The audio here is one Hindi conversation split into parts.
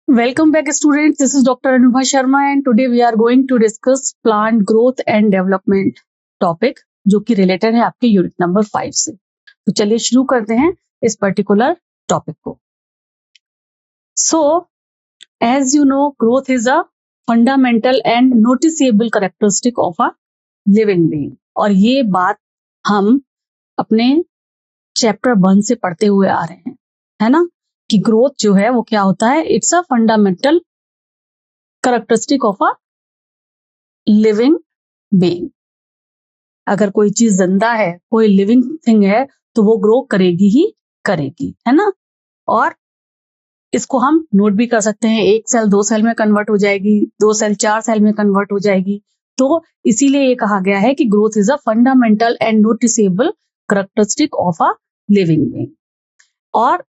Welcome back, students. This is Dr. Anubha Sharma, and today we are going to discuss plant growth and development topic, जो कि रिलेटेड है आपके यूनिट नंबर 5 से. तो चलिए शुरू करते हैं इस पर्टिकुलर टॉपिक को. So, as you know, growth is a fundamental and noticeable characteristic of a living being. और ये बात हम अपने चैप्टर 1 से पढ़ते हुए आ रहे हैं, है ना, कि ग्रोथ जो है वो क्या होता है. It's a fundamental characteristic of a living being. अगर कोई चीज जिंदा है, कोई लिविंग थिंग है, तो वो ग्रो करेगी ही करेगी, है ना. और इसको हम नोट भी कर सकते हैं. 1 सेल 2 सेल में कन्वर्ट हो जाएगी, 2 सेल 4 सेल में कन्वर्ट हो जाएगी. तो इसीलिए ये कहा गया है कि growth is a fundamental and noticeable characteristic of a living being. और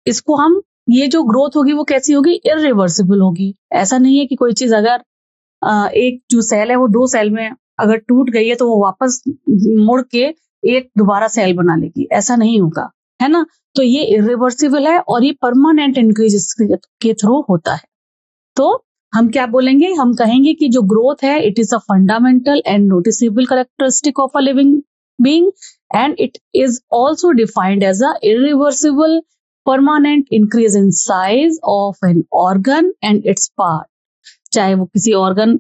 इसको हम, ये जो ग्रोथ होगी वो कैसी होगी, इरिवर्सिबल होगी. ऐसा नहीं है कि कोई चीज अगर एक जो सेल है वो 2 सेल में अगर टूट गई है तो वो वापस मुड़ के एक दोबारा सेल बना लेगी. ऐसा नहीं होगा, है ना. तो ये इरिवर्सिबल है और ये परमानेंट इंक्रीज के थ्रू होता है. तो हम क्या बोलेंगे, हम कहेंगे कि जो ग्रोथ है it is a fundamental and noticeable characteristic of a living being and it is also defined as a irreversible permanent increase in size of an organ and its part. चाहे वो किसी ऑर्गन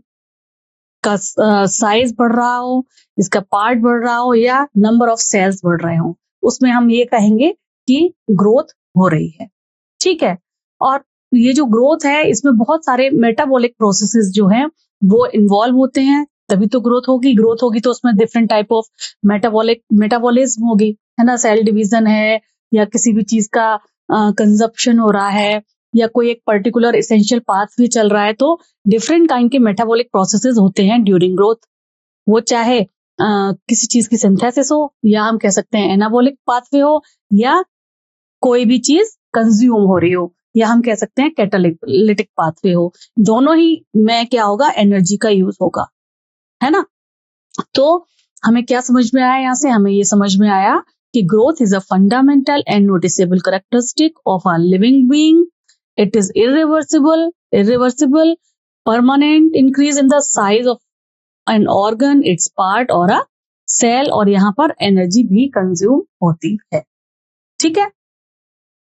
का साइज बढ़ रहा हो, इसका पार्ट बढ़ रहा हो, या नंबर ऑफ सेल्स बढ़ रहे हो, उसमें हम ये कहेंगे कि ग्रोथ हो रही है. ठीक है. और ये जो ग्रोथ है इसमें बहुत सारे मेटाबॉलिक प्रोसेसेस जो हैं वो इन्वॉल्व होते हैं, तभी तो ग्रोथ होगी. ग्रोथ होगी तो उसमें डिफरेंट टाइप ऑफ मेटाबॉलिज्म होगी, है ना. सेल डिवीजन है, या किसी भी चीज का कंजप्शन हो रहा है, या कोई एक पर्टिकुलर एसेंशियल पाथवे चल रहा है. तो डिफरेंट काइंड के मेटाबॉलिक प्रोसेसेस होते हैं ड्यूरिंग ग्रोथ. वो चाहे किसी चीज की सिंथेसिस हो, या हम कह सकते हैं एनाबॉलिक पाथवे हो, या कोई भी चीज कंज्यूम हो रही हो, या हम कह सकते हैं कैटालिटिक पाथवे हो. दोनों ही में क्या होगा, एनर्जी का यूज होगा, है ना. तो हमें क्या समझ में आया यहाँ से, हमें ये समझ में आया कि growth is a fundamental and noticeable characteristic of a living being. It is irreversible permanent increase in the size of an organ, it's part और अ सेल. और यहाँ पर एनर्जी भी कंज्यूम होती है. ठीक है.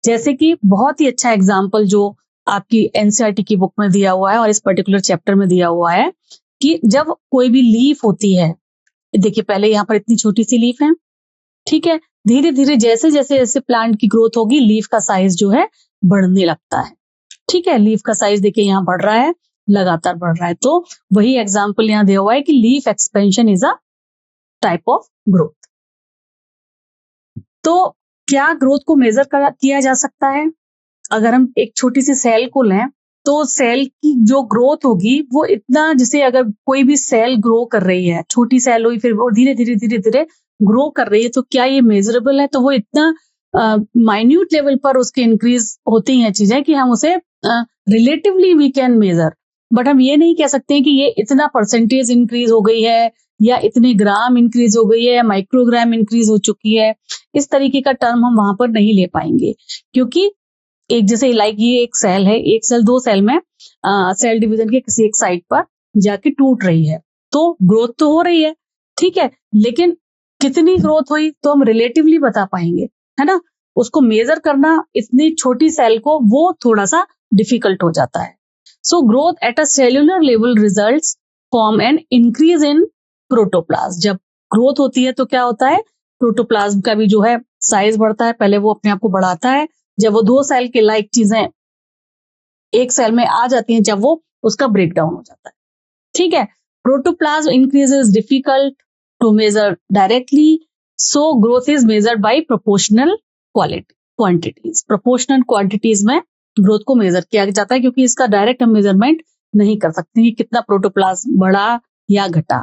जैसे कि बहुत ही अच्छा एग्जाम्पल जो आपकी एनसीईआरटी की बुक में दिया हुआ है और इस पर्टिकुलर चैप्टर में दिया हुआ है, कि जब कोई भी लीफ होती है, देखिए पहले यहाँ पर इतनी छोटी सी लीफ है, ठीक है, धीरे धीरे जैसे जैसे जैसे प्लांट की ग्रोथ होगी लीफ का साइज जो है बढ़ने लगता है. ठीक है. लीफ का साइज देखिए यहाँ बढ़ रहा है, लगातार बढ़ रहा है. तो वही एग्जाम्पल यहाँ दिया हुआ है कि leaf expansion is a type of growth. तो क्या ग्रोथ को मेजर किया जा सकता है. अगर हम एक छोटी सी सेल को लें तो सेल की जो ग्रोथ होगी वो इतना, जैसे अगर कोई भी सेल ग्रो कर रही है, छोटी सेल हुई, फिर वो धीरे धीरे धीरे धीरे ग्रो कर रही है, तो क्या ये मेजरेबल है. तो वो इतना माइन्यूट लेवल पर उसके इंक्रीज होती हैं चीजें कि हम उसे relatively we can measure. But हम ये नहीं कह सकते कि ये इतना परसेंटेज इंक्रीज हो गई है, या इतने ग्राम इंक्रीज हो गई है, या माइक्रोग्राम इंक्रीज हो चुकी है. इस तरीके का टर्म हम वहां पर नहीं ले पाएंगे, क्योंकि एक जैसे लाइक ये एक सेल है, एक सेल 2 सेल में सेल डिवीजन के किसी एक साइड पर जाके टूट रही है, तो ग्रोथ तो हो रही है, ठीक है, लेकिन कितनी ग्रोथ हुई तो हम रिलेटिवली बता पाएंगे, है ना. उसको मेजर करना इतनी छोटी सेल को वो थोड़ा सा डिफिकल्ट हो जाता है. So growth at a cellular level results from an increase in protoplasm. जब ग्रोथ होती है तो क्या होता है, प्रोटोप्लाज्म का भी जो है साइज बढ़ता है. पहले वो अपने आप को बढ़ाता है, जब वो 2 सेल के लाइक चीजें एक सेल में आ जाती हैं, जब वो उसका ब्रेकडाउन हो जाता है. ठीक है. Protoplasm increase is difficult to measure directly, so growth is measured by proportional quantities. Proportional quantities में ग्रोथ को मेजर किया जाता है, क्योंकि इसका डायरेक्ट हम मेजरमेंट नहीं कर सकते कि कितना प्रोटोप्लाज्म बढ़ा या घटा.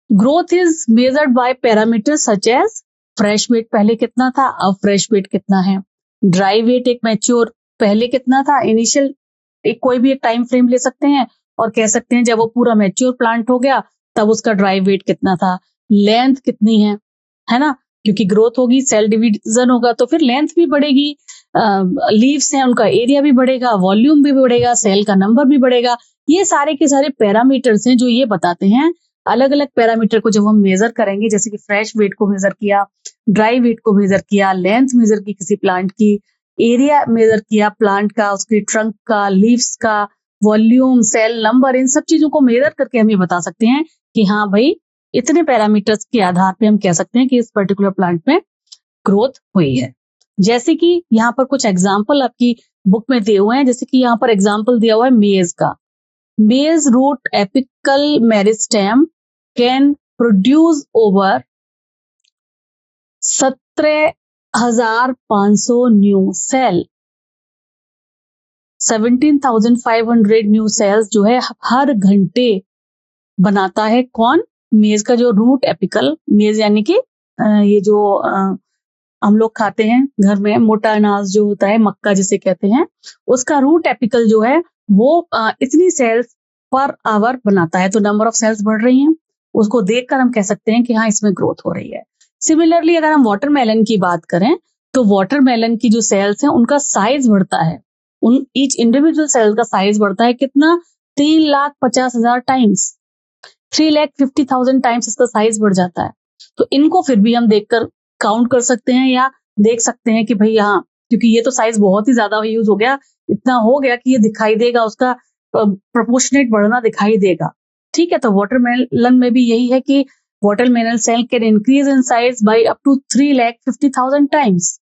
Growth is measured by parameters such as fresh weight, पहले कितना था, अब फ्रेश वेट कितना है. ड्राई वेट, एक मैच्योर, पहले कितना था इनिशियल, एक कोई भी एक टाइम फ्रेम ले सकते हैं और कह सकते हैं जब वो पूरा मैच्योर प्लांट हो गया तब उसका ड्राई वेट कितना था. लेंथ कितनी है ना, क्योंकि ग्रोथ होगी, सेल डिवीजन होगा तो फिर लेंथ भी बढ़ेगी. लीव्स हैं उनका एरिया भी बढ़ेगा, वॉल्यूम भी बढ़ेगा, सेल का नंबर भी बढ़ेगा। ये सारे के सारे पैरामीटर्स हैं जो ये बताते हैं। अलग अलग पैरामीटर को जब हम मेजर करेंगे, जैसे कि फ्रेश वेट को मेजर किया, ड्राई वेट को मेजर किया, लेंथ मेजर की किसी प्लांट की, एरिया मेजर किया प्लांट का, उसके ट्रंक का, लीव्स का, वॉल्यूम, सेल नंबर, इन सब चीजों को मेजर करके हम ये बता सकते हैं कि हाँ भाई इतने पैरामीटर्स के आधार पे हम कह सकते हैं कि इस पर्टिकुलर प्लांट में ग्रोथ हुई है। जैसे कि यहाँ पर कुछ एग्जाम्पल आपकी बुक में दिए हुए हैं, जैसे कि यहाँ पर एग्जाम्पल दिया हुआ है मेज का। Maize root apical meristem can produce over 17,500 new cell. 17,500 new cells जो है हर घंटे बनाता है कौन? मेज का जो रूट एपिकल, मेज यानी कि ये जो हम लोग खाते हैं घर में, मोटा अनाज जो होता है, मक्का जिसे कहते हैं, उसका रूट एपिकल जो है वो इतनी सेल्स पर आवर बनाता है। तो नंबर ऑफ सेल्स बढ़ रही हैं, उसको देखकर हम कह सकते हैं कि हाँ इसमें ग्रोथ हो रही है। सिमिलरली अगर हम वाटरमेलन की बात करें तो वाटरमेलन की जो सेल्स हैं उनका साइज बढ़ता है, उन ईच इंडिविजुअल सेल का साइज बढ़ता है कितना? 3,50,000 टाइम्स, 3,50,000 टाइम्स इसका साइज बढ़ जाता है। तो इनको फिर भी हम देखकर काउंट कर सकते हैं या देख सकते हैं कि भाई हाँ, क्योंकि ये तो साइज बहुत ही ज्यादा यूज हो गया, इतना हो गया कि ये दिखाई देगा, उसका प्रोपोर्शनेट बढ़ना दिखाई देगा। ठीक है, तो वाटरमेलन में भी यही है कि watermelon cell can increase in size by up to 3,50,000 times.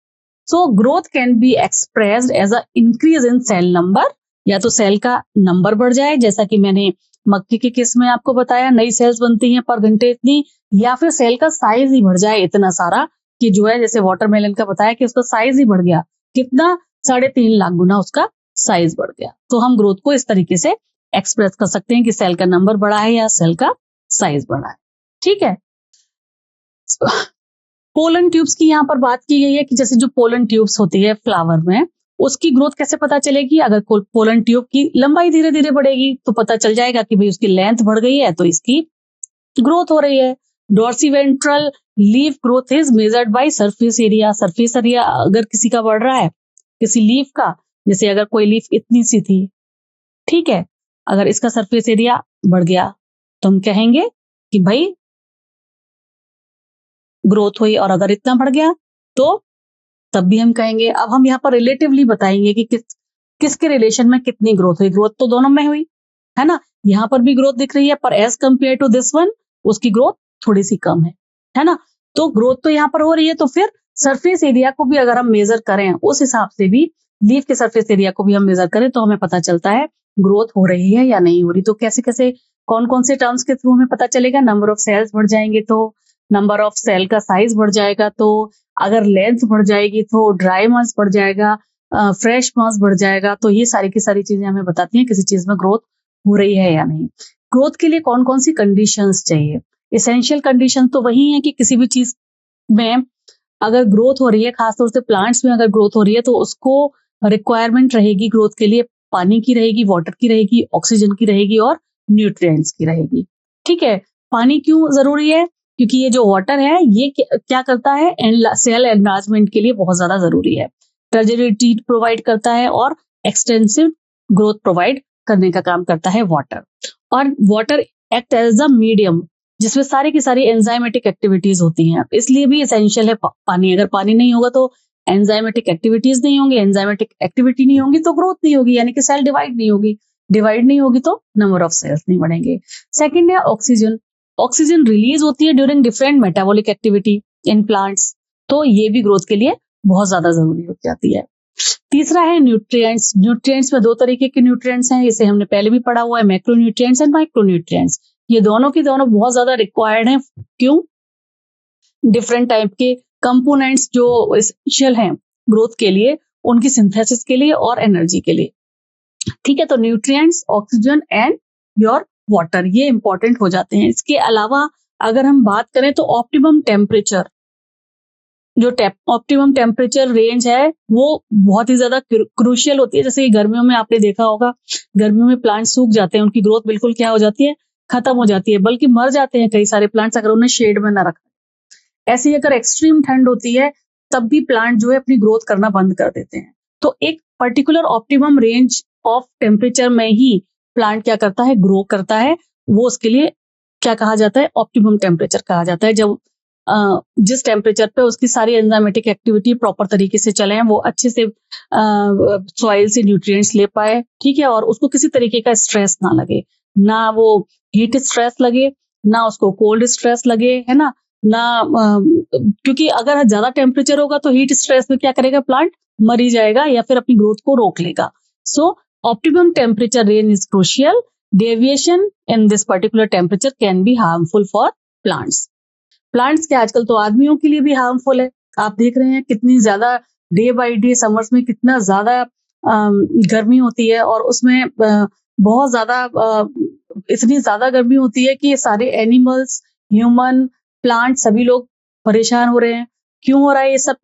So growth can be expressed as a increase in cell number, या तो सेल का नंबर बढ़ जाए, जैसा कि मैंने मक्के के केस में आपको बताया, नई सेल्स बनती हैं पर घंटे इतनी, या फिर सेल का साइज ही बढ़ जाए इतना सारा कि जो है, जैसे वाटरमेलन का बताया कि उसका साइज ही बढ़ गया, कितना? 3.5 लाख गुना उसका साइज बढ़ गया। तो हम ग्रोथ को इस तरीके से एक्सप्रेस कर सकते हैं कि सेल का नंबर बढ़ा है या सेल का साइज बढ़ा है। ठीक है, पोलन ट्यूब्स की यहाँ पर बात की गई है कि जैसे जो पोलन ट्यूब्स होती है फ्लावर में, उसकी ग्रोथ कैसे पता चलेगी? अगर पोलन ट्यूब की लंबाई धीरे धीरे बढ़ेगी तो पता चल जाएगा कि भाई उसकी लेंथ बढ़ गई है, तो इसकी ग्रोथ हो रही है। Dorsiventral leaf growth is measured by surface area. Surface area अगर किसी का बढ़ रहा है, किसी लीफ का, जैसे अगर कोई लीफ इतनी सी थी, ठीक है, अगर इसका सरफेस एरिया बढ़ गया तो हम कहेंगे कि भाई ग्रोथ हुई, और अगर इतना बढ़ गया तो तब भी हम कहेंगे। अब हम यहाँ पर रिलेटिवली बताएंगे कि किसके रिलेशन में कितनी ग्रोथ हुई। ग्रोथ तो दोनों में हुई है ना, यहाँ पर भी ग्रोथ दिख रही है, पर as compare to this one उसकी ग्रोथ थोड़ी सी कम है ना। तो ग्रोथ तो यहाँ पर हो रही है, तो फिर सरफेस एरिया को भी अगर हम मेजर करें, उस हिसाब से भी लीफ के सरफेस एरिया को भी हम मेजर करें तो हमें पता चलता है ग्रोथ हो रही है या नहीं हो रही। तो कैसे कैसे, कौन कौन से टर्म्स के थ्रू हमें पता चलेगा? नंबर ऑफ सेल्स बढ़ जाएंगे तो नंबर ऑफ सेल का साइज बढ़ जाएगा, तो अगर लेंथ बढ़ जाएगी तो ड्राई मास बढ़ जाएगा, फ्रेश मास बढ़ जाएगा। तो ये सारी की सारी चीजें हमें बताती हैं किसी चीज में ग्रोथ हो रही है या नहीं। ग्रोथ के लिए कौन कौन सी कंडीशंस चाहिए? एसेंशियल कंडीशन तो वही है कि किसी भी चीज में अगर ग्रोथ हो रही है, खासतौर से प्लांट्स में अगर ग्रोथ हो रही है, तो उसको रिक्वायरमेंट रहेगी ग्रोथ के लिए, पानी की रहेगी, वाटर की रहेगी, ऑक्सीजन की रहेगी और न्यूट्रिएंट्स की रहेगी। ठीक है, पानी क्यों जरूरी है? क्योंकि ये जो वाटर है ये क्या करता है? सेल एनलार्जमेंट के लिए बहुत ज्यादा जरूरी है। टर्जिडिटी प्रोवाइड करता है और एक्सटेंसिव ग्रोथ प्रोवाइड करने का काम करता है वाटर। और water act as a medium जिसमें सारी की सारी एंजाइमेटिक एक्टिविटीज होती हैं, इसलिए भी एसेंशियल है पानी। अगर पानी नहीं होगा तो एंजाइमेटिक एक्टिविटीज नहीं होंगी, एंजाइमेटिक एक्टिविटी नहीं होगी तो ग्रोथ नहीं होगी, यानी कि सेल डिवाइड नहीं होगी, डिवाइड नहीं होगी तो नंबर ऑफ सेल्स नहीं बढ़ेंगे। सेकंड है ऑक्सीजन। ऑक्सीजन रिलीज होती है during different metabolic activity in plants, तो ये भी ग्रोथ के लिए बहुत ज्यादा जरूरी हो जाती है। तीसरा है न्यूट्रिएंट्स। न्यूट्रिएंट्स में दो तरीके के न्यूट्रिएंट्स हैं, इसे हमने पहले भी पढ़ा हुआ है, मैक्रोन्यूट्रिएंट्स एंड माइक्रोन्यूट्रिएंट्स। ये दोनों की दोनों बहुत ज्यादा रिक्वायर्ड हैं। क्यों? डिफरेंट टाइप के कंपोनेंट्स जो एसेंशियल हैं ग्रोथ के लिए, उनकी सिंथेसिस के लिए और एनर्जी के लिए। ठीक है, तो nutrients, oxygen and your water, ये इंपॉर्टेंट हो जाते हैं। इसके अलावा अगर हम बात करें तो ऑप्टिमम टेम्परेचर, जो ऑप्टिमम टेम्परेचर रेंज है वो बहुत ही ज्यादा क्रूशियल होती है। जैसे गर्मियों में आपने देखा होगा, गर्मियों में प्लांट सूख जाते हैं, उनकी ग्रोथ बिल्कुल क्या हो जाती है? खत्म हो जाती है, बल्कि मर जाते हैं कई सारे प्लांट्स अगर उन्हें शेड में न रखा। ऐसे ही अगर एक्सट्रीम ठंड होती है तब भी प्लांट जो है अपनी ग्रोथ करना बंद कर देते हैं। तो एक particular optimum range of temperature में ही प्लांट क्या करता है, ग्रो करता है। वो उसके लिए क्या कहा जाता है, ऑप्टिमम टेम्परेचर कहा जाता है। जब जिस टेम्परेचर पे उसकी सारी एंजाइमेटिक एक्टिविटी प्रॉपर तरीके से चले, वो अच्छे से सॉइल से न्यूट्रिएंट्स ले पाए, ठीक है, और उसको किसी तरीके का स्ट्रेस ना लगे, ना वो हीट स्ट्रेस लगे, ना उसको कोल्ड स्ट्रेस लगे, है ना, क्योंकि अगर ज्यादा टेम्परेचर होगा तो हीट स्ट्रेस में क्या करेगा, प्लांट मर ही जाएगा या फिर अपनी ग्रोथ को रोक लेगा। So optimum temperature range is crucial. Deviation in this particular temperature can be harmful for plants. Plants के आजकल तो आदमियों के लिए भी हार्मफुल है। आप देख रहे हैं कितनी ज्यादा डे बाय डे समर्स में कितना ज्यादा गर्मी होती है, और उसमें बहुत ज्यादा इतनी ज्यादा गर्मी होती है कि सारे एनिमल्स, ह्यूमन, प्लांट सभी लोग परेशान हो रहे हैं। क्यों हो रहा है ये सब,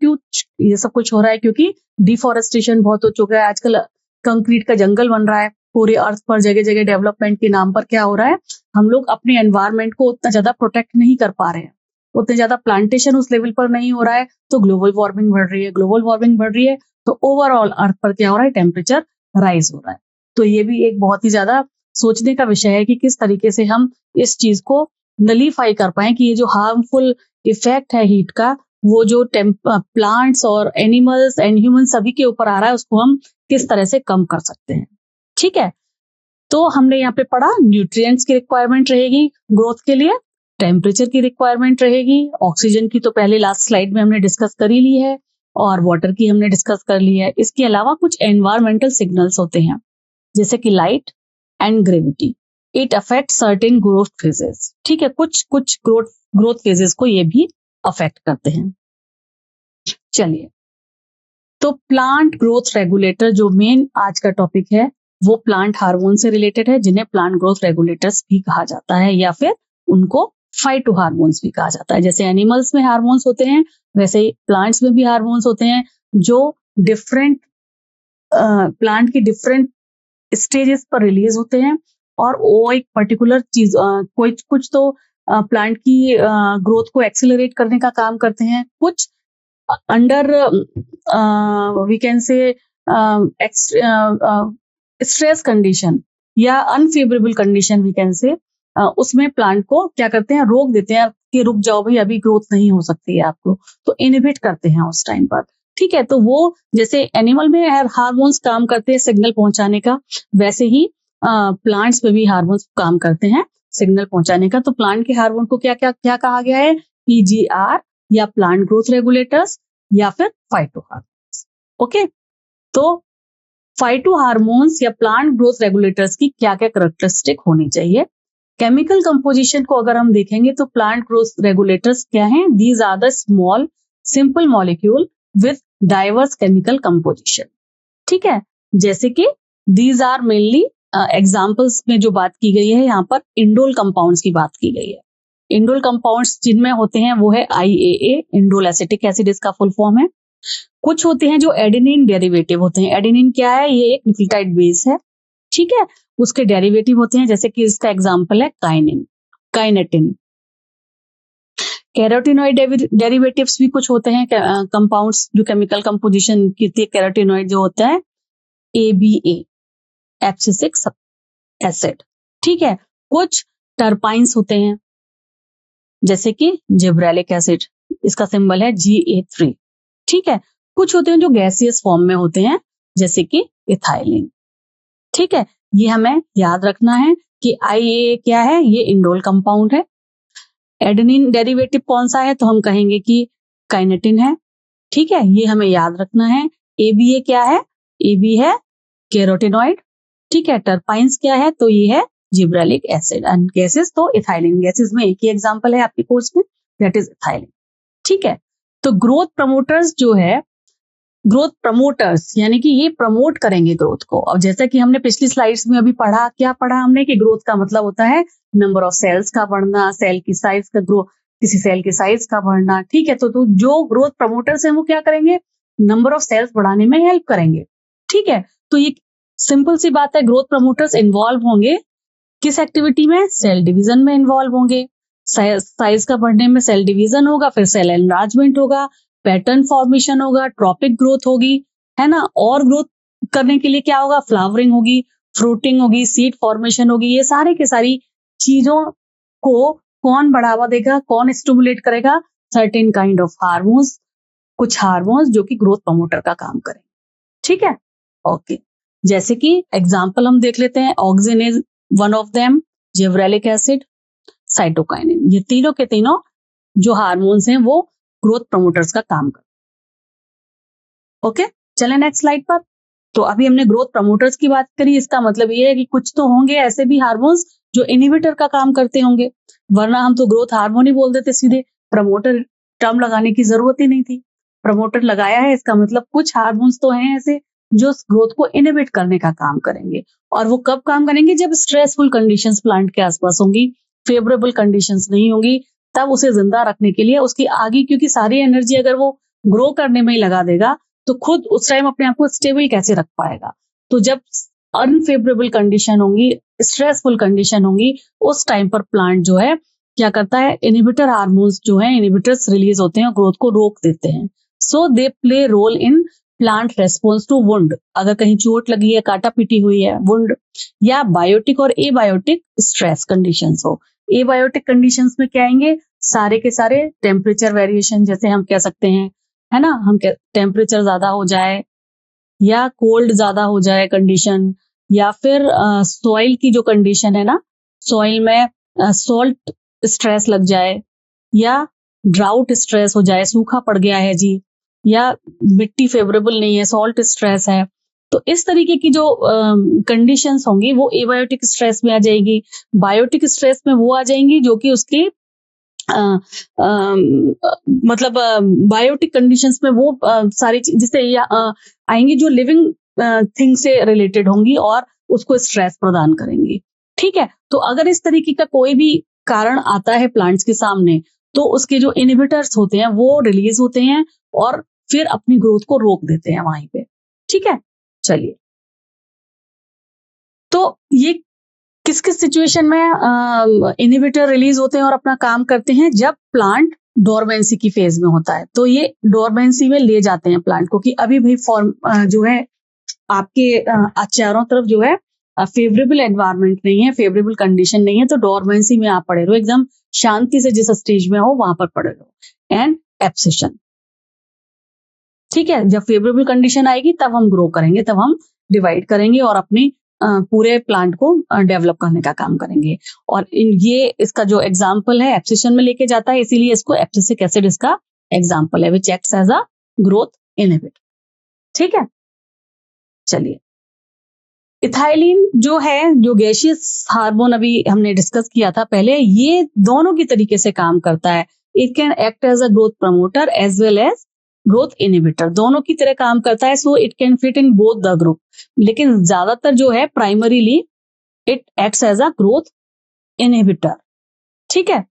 ये सब कुछ हो रहा है क्योंकि डिफॉरेस्टेशन बहुत हो चुका है। आजकल कंक्रीट का जंगल बन रहा है पूरे अर्थ पर, जगह जगह डेवलपमेंट के नाम पर क्या हो रहा है, हम लोग अपने एनवायरमेंट को उतना ज्यादा प्रोटेक्ट नहीं कर पा रहे हैं, उतने ज्यादा प्लांटेशन उस लेवल पर नहीं हो रहा है, तो ग्लोबल वार्मिंग बढ़ रही है। ग्लोबल वार्मिंग बढ़ रही है तो ओवरऑल अर्थ पर क्या हो रहा है, टेम्परेचर राइज हो रहा है। तो ये भी एक बहुत ही ज्यादा सोचने का विषय है कि किस तरीके से हम इस चीज को नलीफाई कर पाए कि ये जो हार्मफुल इफेक्ट है हीट का, वो जो प्लांट्स और एनिमल्स एंड ह्यूमन सभी के ऊपर आ रहा है, उसको हम किस तरह से कम कर सकते हैं। ठीक है, तो हमने यहाँ पे पढ़ा न्यूट्रिएंट्स की रिक्वायरमेंट रहेगी ग्रोथ के लिए, टेम्परेचर की रिक्वायरमेंट रहेगी, ऑक्सीजन की तो पहले लास्ट स्लाइड में हमने डिस्कस कर ही ली है, और वाटर की हमने डिस्कस कर ली है। इसके अलावा कुछ एनवायरमेंटल सिग्नल्स होते हैं जैसे कि light and gravity, it affect certain growth phases. ठीक है, कुछ ग्रोथ फेजेस को ये भी अफेक्ट करते हैं। चलिए, तो प्लांट ग्रोथ रेगुलेटर जो मेन आज का टॉपिक है वो प्लांट हार्मोन से रिलेटेड है, जिन्हें प्लांट ग्रोथ रेगुलेटर्स भी कहा जाता है, या फिर उनको फाइटो हार्मोन्स भी कहा जाता है। जैसे एनिमल्स में हार्मोन्स होते हैं, वैसे ही प्लांट्स में भी हार्मोन्स होते हैं जो डिफरेंट प्लांट की डिफरेंट स्टेजेस पर रिलीज होते हैं, और वो एक पर्टिकुलर चीज कुछ तो प्लांट की ग्रोथ को एक्सेलरेट करने का काम करते हैं, कुछ under we can say stress condition या unfavourable condition we can say, उसमें प्लांट को क्या करते हैं, रोक देते हैं कि रुक जाओ भाई, अभी ग्रोथ नहीं हो सकती है आपको, तो इनहिबिट करते हैं उस टाइम पर। ठीक है, तो वो जैसे एनिमल में हार्मोन्स काम करते हैं सिग्नल पहुंचाने का, वैसे ही प्लांट्स में भी हार्मोन्स काम करते हैं सिग्नल पहुंचाने का। तो प्लांट के हार्मोन को क्या क्या क्या कहा गया है, पीजीआर या प्लांट ग्रोथ रेगुलेटर्स या फिर फाइटो हार्मोन्स। ओके, तो फाइटो हार्मोन्स या प्लांट ग्रोथ रेगुलेटर्स की क्या क्या कैरेक्टरिस्टिक होनी चाहिए। केमिकल कंपोजिशन को अगर हम देखेंगे तो प्लांट ग्रोथ रेगुलेटर्स क्या हैं, these are the small simple molecule with diverse chemical composition. ठीक है, जैसे कि दीज आर मेनली एग्जाम्पल्स में जो बात की गई है यहाँ पर इंडोल कंपाउंड्स की बात की गई है। इंडोल कंपाउंड्स जिनमें होते हैं वो है IAA, इंडोल एसिटिक एसिड इसका फुल फॉर्म है। कुछ होते हैं जो एडेनिन डेरिवेटिव होते हैं। एडेनिन क्या है, ये एक न्यूक्लियोटाइड बेस है, ठीक है, उसके डेरिवेटिव होते हैं, जैसे कि इसका एग्जांपल है काइनेटिन। कैरोटीनॉइड डेरिवेटिव्स भी कुछ होते हैं, कंपाउंड्स जो केमिकल कंपोजिशन की कैरोटीनॉइड जो होता है ABA, एब्सिसिक एसिड। ठीक है, कुछ टर्पाइंस होते हैं जैसे कि जिब्रेलिक एसिड, इसका सिंबल है GA3। ठीक है, कुछ होते हैं जो गैसियस फॉर्म में होते हैं जैसे कि इथाइलिन। ठीक है, ये हमें याद रखना है कि IAA क्या है, ये इंडोल कंपाउंड है। एडेनिन डेरिवेटिव कौन सा है, तो हम कहेंगे कि काइनेटिन है। ठीक है, ये हमें याद रखना है। ABA क्या है, AB है कैरोटीनॉइड। ठीक है, टर्पाइंस क्या है, तो ये है जिब्रेलिक एसिड। एंड गैसेस तो इथाइलिन, गैसेस में एक ही एग्जांपल है आपके कोर्स में, दैट इज इथाइलिन। ठीक है, तो ग्रोथ प्रमोटर्स जो है, ग्रोथ प्रमोटर्स यानी कि ये प्रमोट करेंगे ग्रोथ को। और जैसा कि हमने पिछली स्लाइड्स में अभी पढ़ा, क्या पढ़ा हमने कि ग्रोथ का मतलब होता है नंबर ऑफ सेल्स का बढ़ना, सेल की साइज का ग्रो, किसी सेल की साइज का बढ़ना। ठीक है, तो जो ग्रोथ प्रमोटर्स हैं वो क्या करेंगे, नंबर ऑफ सेल्स बढ़ाने में हेल्प करेंगे। ठीक है, तो ये सिंपल सी बात है, ग्रोथ प्रमोटर्स इन्वॉल्व होंगे किस एक्टिविटी में, सेल डिवीजन में इन्वॉल्व होंगे। साइज का बढ़ने में सेल डिवीजन होगा, फिर सेल एनलार्जमेंट होगा, पैटर्न फॉर्मेशन होगा, ट्रॉपिक ग्रोथ होगी। है ना। और ग्रोथ करने के लिए क्या होगा, फ्लावरिंग होगी, फ्रूटिंग होगी, सीड फॉर्मेशन होगी। ये सारे के सारी चीजों को कौन बढ़ावा देगा, कौन स्टिमुलेट करेगा, सर्टेन काइंड ऑफ हार्मोन्स, कुछ हार्मोन्स जो कि ग्रोथ प्रमोटर का काम करें। ठीक है, ओके। जैसे कि एग्जाम्पल हम देख लेते हैं, auxin is one of them, gibberellic acid, cytokinin, ये तीनों के तीनों जो हार्मोन्स हैं वो ग्रोथ प्रमोटर्स का काम करते हैं। ओके, चले नेक्स्ट स्लाइड पर। तो अभी हमने ग्रोथ प्रमोटर्स की बात करी, इसका मतलब ये है कि कुछ तो होंगे ऐसे भी हार्मोन्स जो इनहिबिटर का काम करते होंगे, वरना हम तो ग्रोथ हार्मोन ही बोल देते सीधे, प्रमोटर टर्म लगाने की जरूरत ही नहीं थी। प्रमोटर लगाया है, इसका मतलब कुछ हार्मोन्स तो हैं ऐसे जो ग्रोथ को इनहिबिट करने का काम करेंगे। और वो कब काम करेंगे, जब स्ट्रेसफुल कंडीशंस प्लांट के आसपास होंगी, फेवरेबल कंडीशंस नहीं होंगी, तब उसे जिंदा रखने के लिए उसकी आगे, क्योंकि सारी एनर्जी अगर वो ग्रो करने में ही लगा देगा तो खुद उस टाइम अपने आप को स्टेबल कैसे रख पाएगा। तो जब अनफेवरेबल कंडीशन होंगी, स्ट्रेसफुल कंडीशन होंगी, उस टाइम पर प्लांट जो है क्या करता है, इनहिबिटर हार्मोन्स जो है, इनहिबिटर्स रिलीज होते हैं और ग्रोथ को रोक देते हैं। So they play role in plant response to wound, अगर कहीं चोट लगी है, काटा पीटी हुई है, वुंड, या बायोटिक और एबायोटिक स्ट्रेस कंडीशंस हो। एबायोटिक कंडीशंस में क्या आएंगे, सारे के सारे टेम्परेचर वेरिएशन, जैसे हम कह सकते हैं, है ना, हम टेम्परेचर ज्यादा हो जाए या कोल्ड ज्यादा हो जाए कंडीशन, या फिर सॉइल की जो कंडीशन है ना, सॉइल में सॉल्ट स्ट्रेस लग जाए, या ड्राउट स्ट्रेस हो जाए, सूखा पड़ गया है जी, या मिट्टी फेवरेबल नहीं है, सॉल्ट स्ट्रेस है। तो इस तरीके की जो कंडीशंस होंगी वो एबायोटिक स्ट्रेस में आ जाएगी। बायोटिक स्ट्रेस में वो आ जाएंगी जो कि उसकी मतलब बायोटिक कंडीशंस में वो सारी जिससे आएंगी जो लिविंग थिंग से रिलेटेड होंगी और उसको स्ट्रेस प्रदान करेंगी। ठीक है, तो अगर इस तरीके का कोई भी कारण आता है प्लांट्स के सामने, तो उसके जो इनहिबिटर्स होते हैं वो रिलीज होते हैं और फिर अपनी ग्रोथ को रोक देते हैं वहीं पे। ठीक है, चलिए, तो ये किस किस सिचुएशन में इनहिबिटर रिलीज होते हैं और अपना काम करते हैं, जब प्लांट डोरमेंसी की फेज में होता है, तो ये डोरमेंसी में ले जाते हैं प्लांट को कि अभी भाई फॉर्म जो है आपके चारों तरफ जो है फेवरेबल एनवायरनमेंट नहीं है, फेवरेबल कंडीशन नहीं है, तो डोरमेंसी में आप पड़े रहो, एकदम शांति से जिस स्टेज में हो वहां पर पड़े रहो। एंड एब्सेशन, ठीक है, जब फेवरेबल कंडीशन आएगी तब हम ग्रो करेंगे, तब हम डिवाइड करेंगे और अपनी पूरे प्लांट को डेवलप करने का काम करेंगे। और ये इसका जो एग्जाम्पल है एब्सेशन में लेके जाता है, इसीलिए इसको एब्सिसिक एसिड इसका एग्जाम्पल है, which acts as a growth inhibitor. ठीक है, चलिए, इथाइलिन जो है, जो गैसियस हार्मोन अभी हमने डिस्कस किया था पहले, ये दोनों की तरीके से काम करता है। It can act as a growth promoter as well as growth inhibitor, दोनों की तरह काम करता है। So it can fit in both the group, लेकिन ज्यादातर जो है primarily it acts as a growth inhibitor. ठीक है,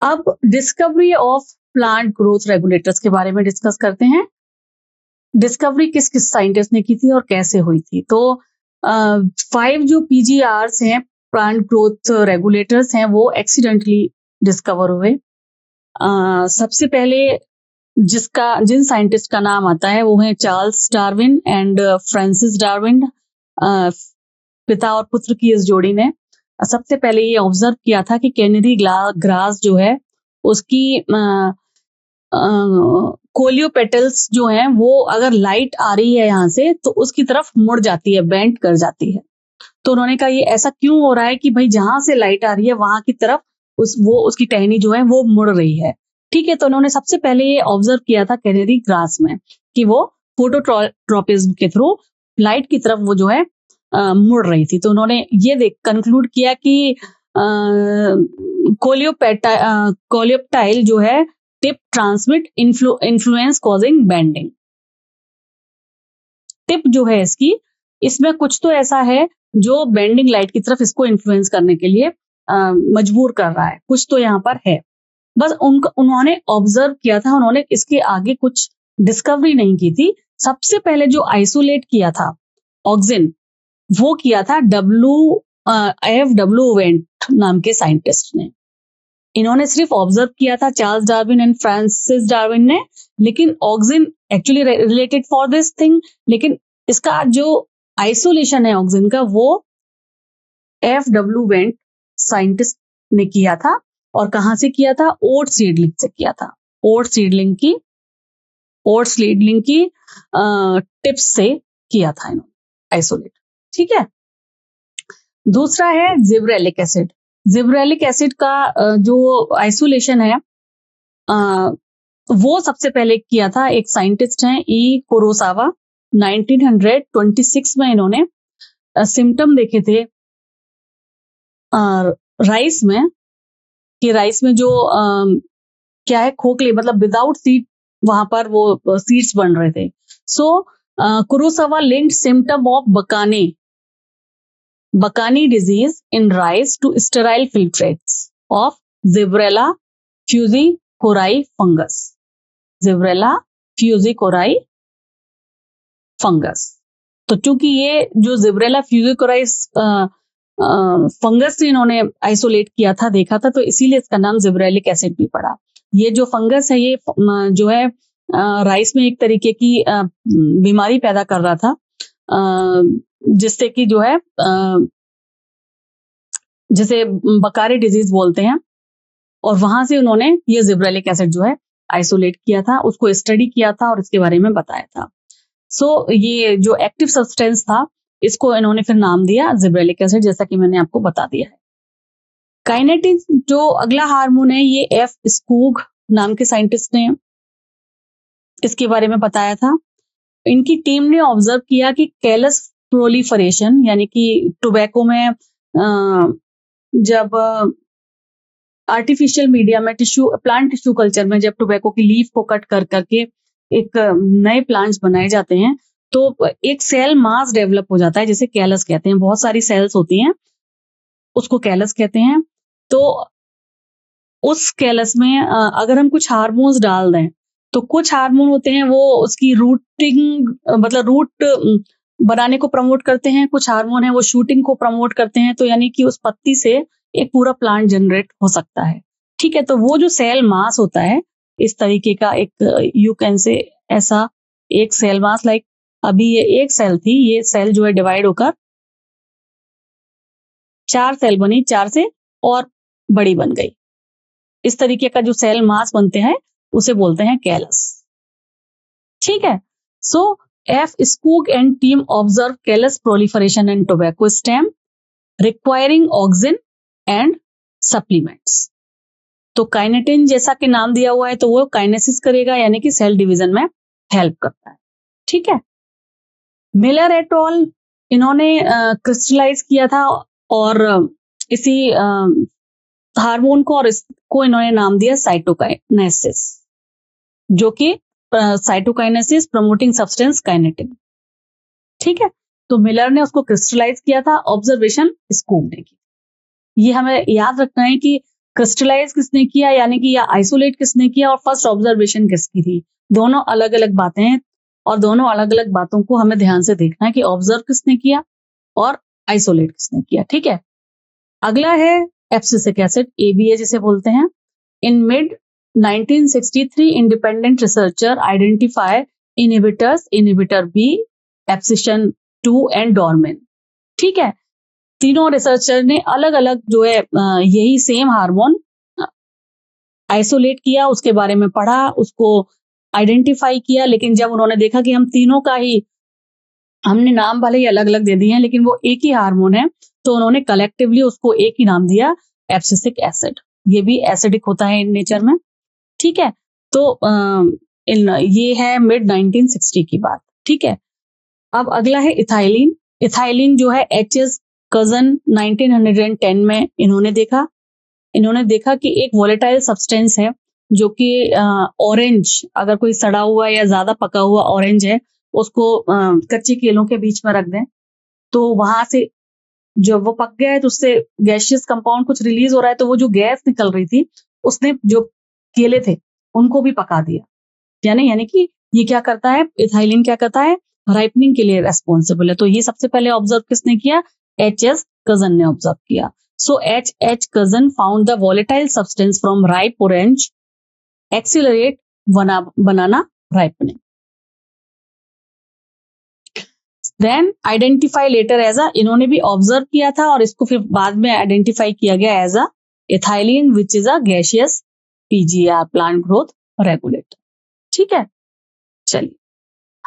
अब discovery of plant growth regulators के बारे में डिस्कस करते हैं। डिस्कवरी किस किस साइंटिस्ट ने की थी और कैसे हुई थी। तो 5 जो पीजीआरस हैं, प्लांट ग्रोथ रेगुलेटर्स हैं, वो एक्सीडेंटली डिस्कवर हुए। सबसे पहले जिन साइंटिस्ट का नाम आता है वो है Charles Darwin and Francis Darwin. पिता और पुत्र की इस जोड़ी ने सबसे पहले ये ऑब्जर्व किया था कि कैनेरी ग्रास जो है उसकी कोलियोपेटल्स जो हैं वो अगर लाइट आ रही है यहाँ से तो उसकी तरफ मुड़ जाती है, बेंड कर जाती है। तो उन्होंने कहा ये ऐसा क्यों हो रहा है कि भाई जहां से लाइट आ रही है वहां की तरफ उसकी टहनी जो है वो मुड़ रही है। ठीक है, तो उन्होंने सबसे पहले ये ऑब्जर्व किया था कैनेरी ग्रास में कि वो फोटोट्रॉपिज्म के थ्रू लाइट की तरफ वो जो है मुड़ रही थी। तो उन्होंने ये कंक्लूड किया कि कोलियोप्टाइल जो है tip transmit influence causing bending. Tip जो है इसमें कुछ तो ऐसा है जो बेंडिंग लाइट की तरफ इसको इन्फ्लुएंस करने के लिए मजबूर कर रहा है, कुछ तो यहाँ पर है। बस उन्होंने ऑब्जर्व किया था, उन्होंने इसके आगे कुछ डिस्कवरी नहीं की थी। सबसे पहले जो आइसोलेट किया था ऑक्सिन, वो किया था F.W. वेंट नाम के साइंटिस्ट ने। इन्होंने सिर्फ ऑब्जर्व किया था, Charles Darwin and Francis Darwin ने, लेकिन auxin actually related for this thing, लेकिन इसका जो आइसोलेशन है ऑक्सिन का वो F.W. वेंट साइंटिस्ट ने किया था। और कहां से किया था? ओट सीडलिंग से किया था। ओट सीडलिंग की टिप्स से किया था इन्होंने आइसोलेट। ठीक है। दूसरा है जिब्रेलिक एसिड। जिब्रेलिक एसिड का जो आइसोलेशन है वो सबसे पहले किया था एक साइंटिस्ट हैं ई कुरोसावा। 1926 में इन्होंने सिम्टम देखे थे राइस में, कि राइस में जो क्या है, खोखले, मतलब विदाउट सीड, वहां पर वो सीड्स बन रहे थे। So Kurosawa linked symptom of bakanae disease in rice to sterile filtrates of gibberella fujikuroi fungus. Gibberella fujikuroi fungus. तो चूंकि ये जो जिब्रेला फ्यूजिकोराई फंगस से इन्होंने आइसोलेट किया था, देखा था, तो इसीलिए इसका नाम जिब्रेलिक एसिड भी पड़ा। ये जो फंगस है, ये जो है राइस में एक तरीके की बीमारी पैदा कर रहा था, जिससे कि जो है जिसे बकारी डिजीज बोलते हैं। और वहां से उन्होंने ये जिब्रेलिक एसिड जो है आइसोलेट किया था, उसको स्टडी किया था और इसके बारे में बताया था। सो ये जो एक्टिव सब्सटेंस था, इसको इन्होंने फिर नाम दिया जिब्रेलिक एसिड, जैसा कि मैंने आपको बता दिया है। काइनेटिन जो अगला हार्मोन है, ये एफ स्कूग नाम के साइंटिस्ट ने इसके बारे में बताया था। इनकी टीम ने ऑब्जर्व किया कि कैलस प्रोलिफरेशन, यानी कि टोबैको में जब आर्टिफिशियल मीडिया में प्लांट टिश्यू कल्चर में जब टोबैको की लीफ को कट कर करके एक नए प्लांट्स बनाए जाते हैं, तो एक सेल मास डेवलप हो जाता है, जिसे कैलस कहते हैं। बहुत सारी सेल्स होती हैं, उसको कैलस कहते हैं। तो उस कैलस में अगर हम कुछ हार्मोन्स डाल दें, तो कुछ हार्मोन होते हैं वो उसकी रूटिंग, मतलब रूट बनाने को प्रमोट करते हैं, कुछ हार्मोन है वो शूटिंग को प्रमोट करते हैं। तो यानी कि उस पत्ती से एक पूरा प्लांट जनरेट हो सकता है। ठीक है। तो वो जो सेल मास होता है, इस तरीके का एक, यू कैन से, ऐसा एक सेल मास, लाइक अभी ये एक सेल थी, ये सेल जो है डिवाइड होकर 4 सेल बनी, 4 से और बड़ी बन गई। इस तरीके का जो सेल मास बनते हैं उसे बोलते हैं कैलस। ठीक है। So F Skoog and team observe callus proliferation in tobacco stem requiring auxin and supplements. तो काइनेटिन जैसा कि नाम दिया हुआ है, तो वो काइनेसिस करेगा, यानी कि सेल डिवीजन में हेल्प करता है। ठीक है। मिलर एट ऑल, इन्होंने क्रिस्टलाइज किया था और इसी हार्मोन को, और इसको इन्होंने नाम दिया साइटोकाइनेसिस, जो कि साइटोकाइनेसिस प्रमोटिंग सब्सटेंस काइनेटिन। ठीक है। तो मिलर ने उसको क्रिस्टलाइज किया था, ऑब्जर्वेशन स्कूग ने की। ये हमें याद रखना है कि क्रिस्टलाइज किसने किया, यानी कि या आइसोलेट किसने किया, और फर्स्ट ऑब्जर्वेशन किसकी थी। दोनों अलग अलग बातें हैं, और दोनों अलग अलग बातों को हमें ध्यान से देखना है कि ऑब्जर्व किसने किया और आइसोलेट किसने किया। ठीक है। अगला है एब्सिसिक एसिड, ABA जिसे बोलते हैं। In mid 1963 independent researcher identify inhibitor B, abscission 2 and dormin. ठीक है। तीनों रिसर्चर ने अलग अलग जो है यही सेम हार्मोन आइसोलेट किया, उसके बारे में पढ़ा, उसको आइडेंटिफाई किया। लेकिन जब उन्होंने देखा कि हम तीनों का ही, हमने नाम भले ही अलग अलग दे दिए हैं, लेकिन वो एक ही हार्मोन है, तो उन्होंने कलेक्टिवली उसको एक ही नाम दिया, एब्सिसिक एसिड। ये भी एसिडिक होता है इन नेचर में। ठीक है। तो ये है मिड 1960 की बात। ठीक है। अब अगला है इथाइलिन। इथाइलिन जो है HS कजन 1910 में इन्होंने देखा कि एक वोलेटाइल सब्सटेंस है, जो कि ऑरेंज, अगर कोई सड़ा हुआ या ज्यादा पका हुआ ऑरेंज है, उसको कच्चे केलों के बीच में रख दें, तो वहां से जब वो पक गया है, तो उससे गैसियस कंपाउंड कुछ रिलीज हो रहा है, तो वो जो गैस निकल रही थी, उसने जो केले थे उनको भी पका दिया। यानी कि ये क्या करता है, इथाइलिन क्या करता है, राइपनिंग के लिए रेस्पॉन्सिबल है। तो ये सबसे पहले ऑब्जर्व किसने किया, HS कजन ने ऑब्जर्व किया। So H cousin found the volatile substance from ripe orange accelerate banana ripening. Then identify later as a, इन्होंने भी ऑब्जर्व किया था और इसको फिर बाद में आइडेंटिफाई किया गया as a ethylene which is a gaseous PGR plant growth regulator. ठीक है, चलिए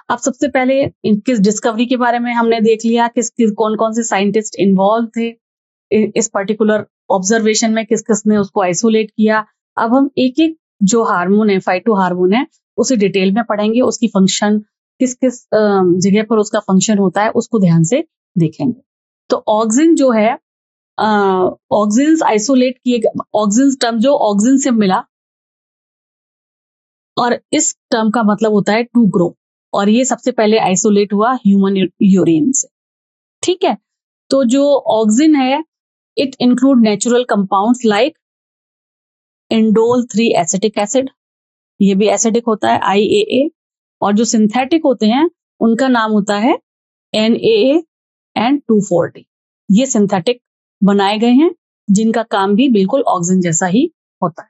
अब सबसे पहले किस डिस्कवरी के बारे में हमने देख लिया, कौन कौन से साइंटिस्ट इन्वॉल्व थे इस पर्टिकुलर ऑब्जर्वेशन में, किस किस ने उसको आइसोलेट किया. अब हम एक एक जो हार्मोन है, फाइटो हार्मोन है, उसे डिटेल में पढ़ेंगे, उसकी फंक्शन किस किस जगह पर उसका फंक्शन होता है उसको ध्यान से देखेंगे. तो ऑक्सिन जो है, ऑक्सिन्स आइसोलेट किए, ऑक्सिन टर्म जो ऑक्सिन से मिला और इस टर्म का मतलब होता है टू ग्रो, और ये सबसे पहले आइसोलेट हुआ ह्यूमन यूरिन से. ठीक है, तो जो ऑक्सिन है it include natural compounds like indole 3 acetic acid, ये भी एसिडिक होता है IAA, और जो सिंथेटिक होते हैं उनका नाम होता है NAA एंड 2,4-D. ये सिंथेटिक बनाए गए हैं जिनका काम भी बिल्कुल ऑक्सिन जैसा ही होता है.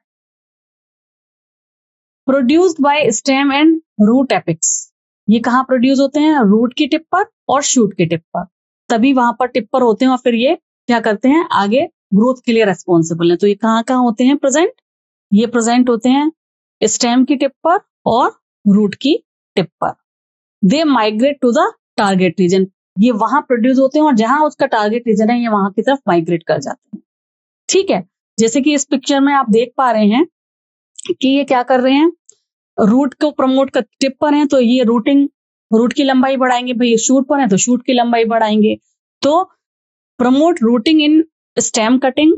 Produced by stem and root apex, ये कहाँ प्रोड्यूस होते हैं? रूट की टिप पर और शूट की टिप पर, तभी वहां पर टिप पर होते हैं और फिर ये क्या करते हैं, आगे ग्रोथ के लिए रेस्पॉन्सिबल है. तो ये कहाँ कहाँ होते हैं प्रेजेंट? ये प्रेजेंट होते हैं स्टेम की टिप पर और रूट की टिप पर. They migrate to the target region, ये वहां प्रोड्यूस होते हैं और जहां उसका टारगेट रीजन है ये वहां की तरफ माइग्रेट कर जाते हैं. ठीक है, जैसे कि इस पिक्चर में आप देख पा रहे हैं कि ये क्या कर रहे हैं, रूट को प्रमोट कर, टिप पर हैं तो ये रूट की लंबाई बढ़ाएंगे, भाई ये शूट पर है तो शूट की लंबाई बढ़ाएंगे. तो promote rooting in stem cutting,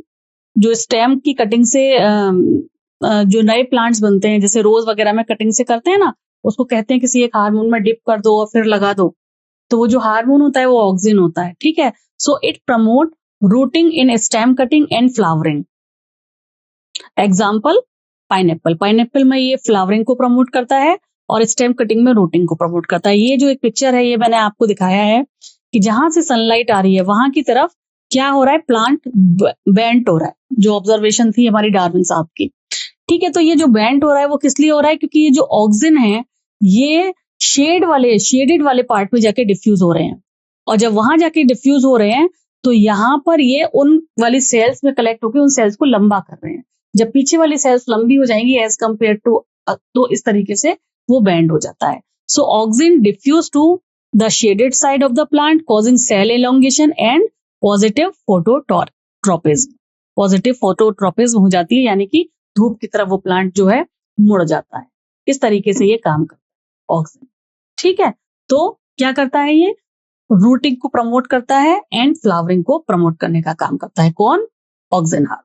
जो स्टेम की कटिंग से जो नए प्लांट्स बनते हैं, जैसे रोज वगैरह में कटिंग से करते हैं ना, उसको कहते हैं किसी एक हार्मोन में डिप कर दो और फिर लगा दो, तो वो जो हार्मोन होता है वो ऑक्सिन होता है. ठीक है, so it promote rooting in stem cutting and flowering. Example pineapple, pineapple में ये फ्लावरिंग को प्रमोट करता है और स्टेम कटिंग में रूटिंग को प्रमोट करता है. ये जो एक पिक्चर है ये मैंने आपको दिखाया है कि जहां से सनलाइट आ रही है वहां की तरफ क्या हो रहा है, प्लांट बेंट हो रहा है, जो ऑब्जर्वेशन थी हमारी डार्विन साहब की. ठीक है, तो ये जो बेंट हो रहा है वो किस लिए हो रहा है, क्योंकि ये जो ऑक्सिन है ये शेडेड वाले पार्ट में जाके डिफ्यूज हो रहे हैं, और जब वहां जाके डिफ्यूज हो रहे हैं तो यहाँ पर ये उन वाली सेल्स में कलेक्ट होकर उन सेल्स को लंबा कर रहे हैं. जब पीछे वाली सेल्स लंबी हो जाएंगी एज कम्पेयर टू, तो इस तरीके से वो बेंड हो जाता है. So auxin diffuse to the shaded side of the plant causing cell elongation and positive phototropism. Positive phototropism हो जाती है, यानी कि धूप की तरफ वो प्लांट जो है मुड़ जाता है. इस तरीके से ये काम करता है ऑक्सिन. ठीक है, तो क्या करता है ये, रूटिंग को प्रमोट करता है एंड फ्लावरिंग को प्रमोट करने का काम करता है. कौन? Auxin hormone.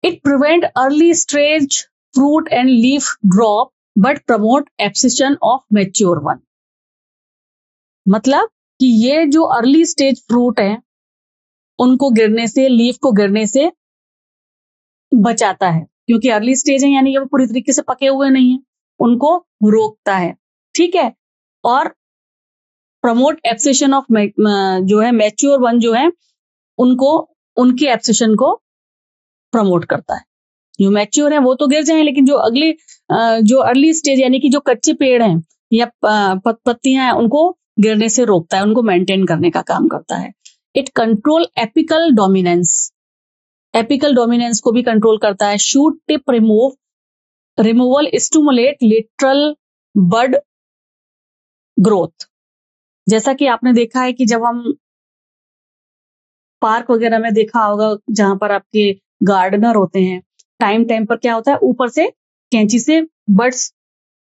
It prevent early stage fruit and leaf drop but promote abscission of mature one. मतलब कि ये जो अर्ली स्टेज फ्रूट है उनको गिरने से, लीफ को गिरने से बचाता है, क्योंकि अर्ली स्टेज है यानी ये वो पूरी तरीके से पके हुए नहीं है, उनको रोकता है. ठीक है, और प्रमोट एब्सिशन ऑफ जो है मैच्योर वन जो है उनको, उनकी एब्सिशन को प्रमोट करता है. जो मैच्योर है वो तो गिर जाए, लेकिन जो अगले जो अर्ली स्टेज यानी कि जो कच्चे पेड़ हैं या पत्तियां हैं उनको गिरने से रोकता है, उनको मेंटेन करने का काम करता है. It control apical dominance, apical dominance को भी कंट्रोल करता है. Shoot tip removal stimulate lateral bud growth. जैसा कि आपने देखा है कि जब हम पार्क वगैरह में देखा होगा जहां पर आपके गार्डनर होते हैं, टाइम पर क्या होता है, ऊपर से कैंची से बर्ड्स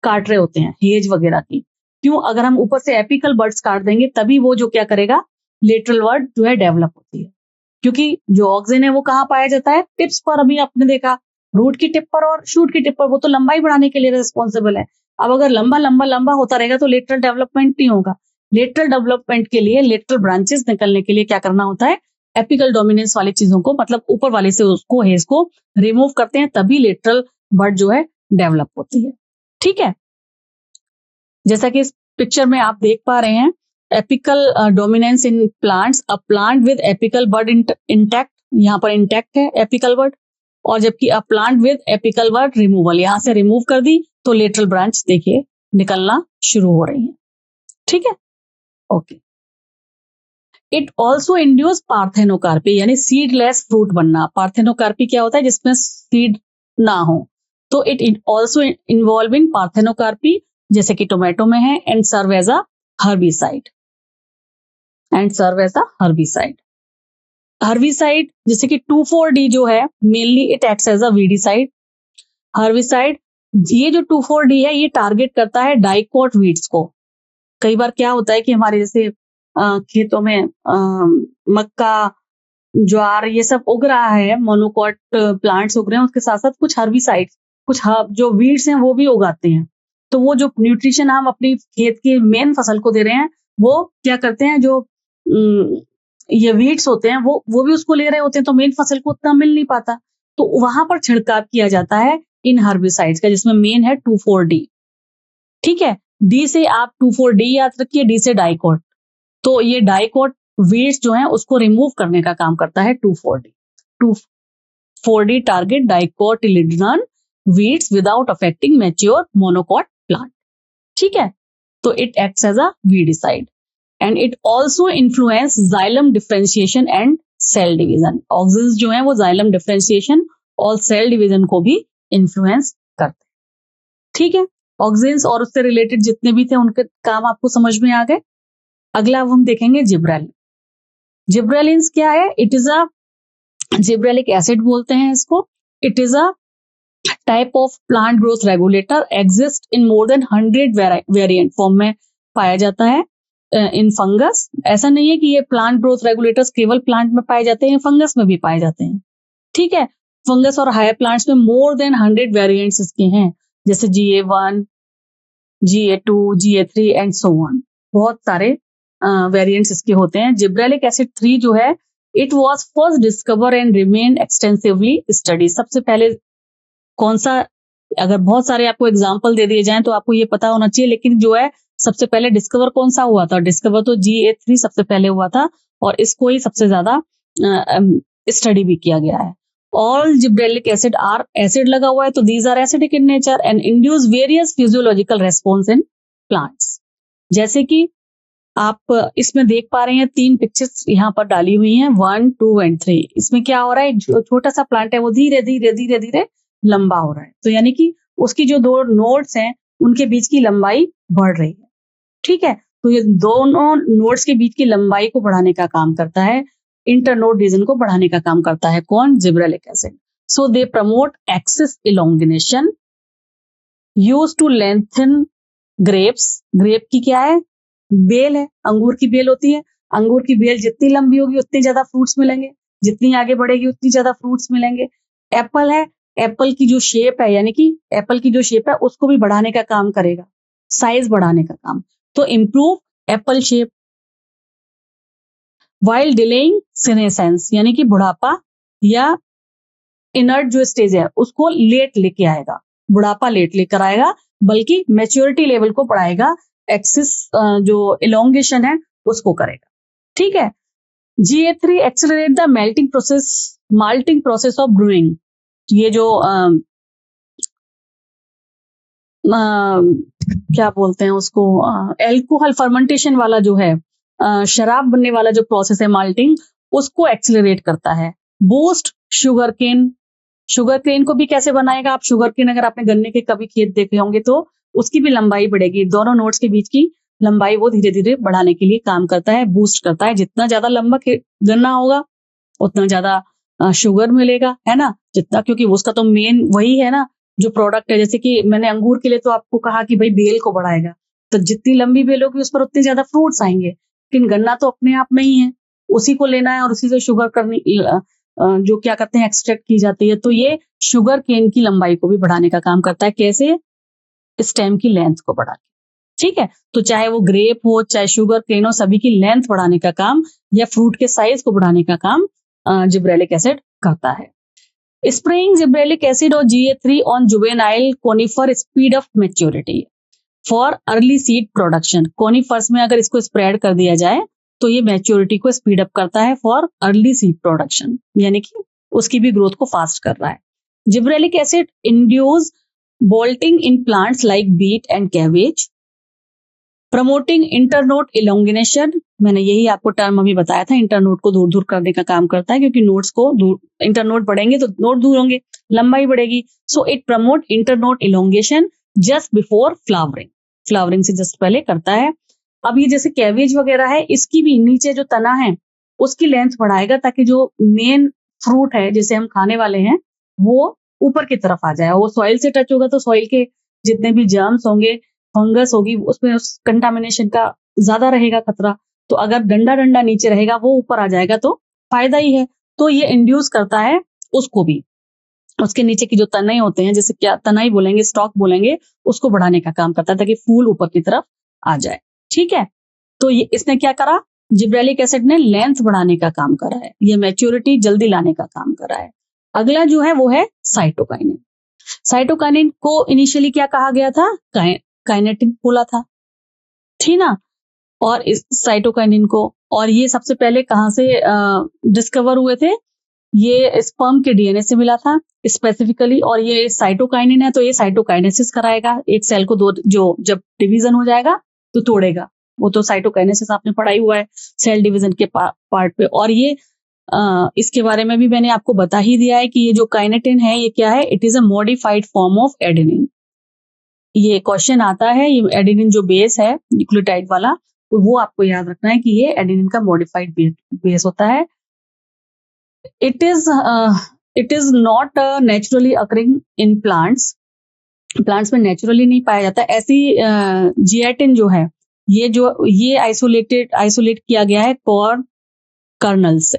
काट रहे होते हैं हेज वगैरह की. क्यों? अगर हम ऊपर से एपिकल बर्ड्स काट देंगे तभी वो जो क्या करेगा, लेटरल वर्ड जो है डेवलप होती है. क्योंकि जो ऑक्सिन है वो कहाँ पाया जाता है, टिप्स पर. अभी आपने देखा रूट की टिप पर और शूट की टिप पर, वो तो लंबाई बढ़ाने के लिए रिस्पॉन्सिबल है. अब अगर लंबा लंबा लंबा होता रहेगा तो लेटरल डेवलपमेंट नहीं होगा. लेटरल डेवलपमेंट के लिए, लेटरल ब्रांचेस निकलने के लिए क्या करना होता है, एपिकल डोमिनेंस वाली चीजों को, मतलब ऊपर वाले से उसको, हेज को रिमूव करते हैं, तभी लेटरल बर्ड जो है डेवलप होती है. ठीक है, जैसा कि इस पिक्चर में आप देख पा रहे हैं, apical dominance in plants, a plant with apical bud intact, यहाँ पर इंटैक्ट है एपिकल बड, और जबकि a plant with apical bud removal, यहां से रिमूव कर दी तो लेटरल ब्रांच देखिए निकलना शुरू हो रही है। ठीक है, okay. It also induce parthenocarpy, यानी सीडलेस फ्रूट बनना। पार्थेनोकार्पी क्या होता है? जिसमें सीड ना हो। तो इट ऑल्सो इन्वॉल्विंग पार्थेनोकार्पी, जैसे कि टोमेटो में है, and serve as a herbicide, herbicide जैसे कि 2,4-D जो है, mainly it acts as a weedicide. Herbicide, ये जो 2,4-D है, ये टारगेट करता है डाइकोट वीड्स को। कई बार क्या होता है कि हमारे जैसे खेतों में मक्का, ज्वार, ये सब उग रहा है, मोनोकॉट प्लांट्स उग रहे हैं, उसके साथ साथ कुछ हर्बिसाइड, कुछ जो वीड्स हैं वो भी उगाते हैं। तो वो जो न्यूट्रिशन हम अपनी खेत की मेन फसल को दे रहे हैं, वो क्या करते हैं, जो ये वीड्स होते हैं वो भी उसको ले रहे होते हैं, तो मेन फसल को उतना मिल नहीं पाता। तो वहां पर छिड़काव किया जाता है इन हर्बिसाइड्स का, जिसमें मेन है 2,4-D। ठीक है, डी से आप 2,4-D याद रखिए, डी से डाइकोट। तो ये डाइकोट वीड्स जो है उसको रिमूव करने का काम करता है 2,4-D। 2,4-D target dicotyledon weeds without affecting mature monocot plant. ठीक है, तो it acts as a weedicide and it also influence xylem differentiation and cell division. Auxins जो है वो जाइलम डिफरेंशिएशन और सेल डिवीजन को भी इन्फ्लुएंस करते हैं। ठीक है, ऑक्सिन्स और उससे रिलेटेड जितने भी थे उनके काम आपको समझ में आ गए। अगला अब हम देखेंगे जिब्रेलिन। जिब्रेलिन्स क्या है? It is a gibberellic acid बोलते हैं इसको। It is a type of plant growth regulator, exist in more than 100 variant form में पाया जाता है इन फंगस। ऐसा नहीं है कि ये प्लांट ग्रोथ रेगुलेटर्स केवल प्लांट में पाए जाते हैं, फंगस में भी पाए जाते हैं। ठीक है, फंगस और हायर प्लांट्स में मोर देन 100 वेरिएंट्स इसके हैं, जैसे GA1, GA2, GA3 and so on. बहुत सारे वेरिएंट्स इसके होते हैं। जिब्रेलिक एसिड 3 जो है, it was first discover and remain extensively study. सबसे पहले कौन सा, अगर बहुत सारे आपको एग्जांपल दे दिए जाएं तो आपको ये पता होना चाहिए, लेकिन जो है सबसे पहले डिस्कवर कौन सा हुआ था? डिस्कवर तो GA3 सबसे पहले हुआ था, और इसको ही सबसे ज्यादा स्टडी भी किया गया है। All gibberellic acid are, acid लगा हुआ है तो these are acidic in nature and induce various physiological response in plants. जैसे कि आप इसमें देख पा रहे हैं 3 पिक्चर्स यहाँ पर डाली हुई हैं, 1, 2 एंड 3। इसमें क्या हो रहा है, जो छोटा सा प्लांट है वो धीरे धीरे धीरे धीरे लंबा हो रहा है, तो यानी कि उसकी जो 2 नोड्स हैं उनके बीच की लंबाई बढ़ रही है। ठीक है, तो ये दोनों नोड्स के बीच की लंबाई को बढ़ाने का काम करता है, इंटरनोड रीजन को बढ़ाने का काम करता है कौन? Gibberellic acid. So they promote axis elongation, use to lengthen grapes. Grape की क्या है? बेल है, अंगूर की बेल होती है। अंगूर की बेल जितनी लंबी होगी उतनी ज्यादा फ्रूट्स मिलेंगे, जितनी आगे बढ़ेगी उतनी ज्यादा फ्रूट्स मिलेंगे। एप्पल है, एप्पल की जो शेप है, यानी कि एप्पल की जो शेप है उसको भी बढ़ाने का काम करेगा, साइज बढ़ाने का काम, तो improve apple shape. While delaying senescence, यानी कि बुढ़ापा या इनर्ट जो स्टेज है उसको लेट लेके आएगा, बुढ़ापा लेट लेकर आएगा, बल्कि मैच्योरिटी लेवल को बढ़ाएगा, एक्सिस जो इलोंगेशन है उसको करेगा। ठीक है, GA3 accelerate the malting process of brewing. ये जो क्या बोलते हैं उसको, एल्कोहल फर्मेंटेशन वाला जो है, शराब बनने वाला जो प्रोसेस है माल्टिंग, उसको एक्सेलरेट करता है। बूस्ट शुगर केन को भी कैसे बनाएगा? आप शुगर केन, अगर आपने गन्ने के कभी खेत देखे होंगे तो उसकी भी लंबाई बढ़ेगी, दोनों नोड्स के बीच की लंबाई वो धीरे धीरे बढ़ाने के लिए काम करता है, बूस्ट करता है। जितना ज्यादा लंबा गन्ना होगा उतना ज्यादा शुगर मिलेगा, है ना, जितना, क्योंकि उसका तो मेन वही है ना जो प्रोडक्ट है। जैसे कि मैंने अंगूर के लिए तो आपको कहा कि भाई बेल को बढ़ाएगा, तो जितनी लंबी बेल होगी उस पर उतने ज्यादा फ्रूट्स आएंगे, लेकिन गन्ना तो अपने आप में ही है, उसी को लेना है और उसी से शुगर करनी, जो क्या करते हैं, एक्सट्रैक्ट की जाती है। तो ये शुगर केन की लंबाई को भी बढ़ाने का काम करता है। कैसे? स्टेम की लेंथ को बढ़ा के। ठीक है, तो चाहे वो ग्रेप हो चाहे शुगर केन हो, सभी की लेंथ बढ़ाने का काम या फ्रूट के साइज को बढ़ाने का काम जिब्रेलिक एसिड करता है। स्प्रेइंग जिब्रेलिक एसिड और GA3 on juvenile conifer speed of maturity. For early seed production. Conifers में अगर इसको स्प्रेड कर दिया जाए तो ये मैच्योरिटी को स्पीड अप करता है फॉर अर्ली सीड प्रोडक्शन, यानी कि उसकी भी ग्रोथ को फास्ट कर रहा है। Gibberellic acid induce bolting in plants like beet and cabbage, promoting internode elongation. मैंने यही आपको टर्म अभी बताया था, इंटरनोड को दूर दूर करने का काम करता है, क्योंकि नोड्स को दूर, इंटरनोड बढ़ेंगे तो नोड दूर होंगे, लंबाई बढ़ेगी। So it promote internode elongation just before flowering, flowering से जस्ट पहले करता है। अब ये जैसे कैबेज वगैरह है, इसकी भी नीचे जो तना है उसकी लेंथ बढ़ाएगा, ताकि जो मेन फ्रूट है जिसे हम खाने वाले हैं वो ऊपर की तरफ आ जाए। वो सॉइल से टच होगा तो सॉइल के जितने भी जर्म्स होंगे, फंगस होगी, उसमें उस कंटामिनेशन का ज्यादा रहेगा खतरा। तो अगर डंडा डंडा नीचे रहेगा वो ऊपर आ जाएगा तो फायदा ही है। तो ये इंड्यूस करता है उसको भी, उसके नीचे की जो तनाई होते हैं, जैसे क्या तनाई बोलेंगे, स्टॉक बोलेंगे, उसको बढ़ाने का काम करता है ताकि फूल ऊपर की तरफ आ जाए। ठीक है, तो ये इसने क्या करा, जिब्रेलिक एसिड ने लेंथ बढ़ाने का काम करा है, ये मैच्योरिटी जल्दी लाने का काम करा है। अगला जो है वो है साइटोकाइनिन। साइटोकाइनिन को इनिशियली क्या कहा गया था, काइनेटिन बोला था, थी ना। और इस साइटोकाइनिन को, और ये सबसे पहले कहां से डिस्कवर हुए थे, ये स्पर्म के डीएनए से मिला था स्पेसिफिकली। और ये साइटोकाइनिन है तो ये साइटोकाइनेसिस कराएगा, एक सेल को दो, जो जब डिवीजन हो जाएगा तो तोड़ेगा। वो तो साइटोकाइनेसिस आपने पढ़ाई हुआ है सेल डिवीजन के पार्ट पे। और ये इसके बारे में भी मैंने आपको बता ही दिया है कि ये जो काइनेटिन है ये क्या है, it is a modified form of adenine. ये क्वेश्चन आता है, ये एडेनिन जो बेस है न्यूक्लियोटाइड वाला, तो वो आपको याद रखना है कि ये एडेनिन का मॉडिफाइड बेस होता है। It is not naturally occurring in plants, plants में नेचुरली नहीं पाया जाता। ऐसी जियाटिन जो है, ये आइसोलेट किया गया है कॉर्न कर्नल से,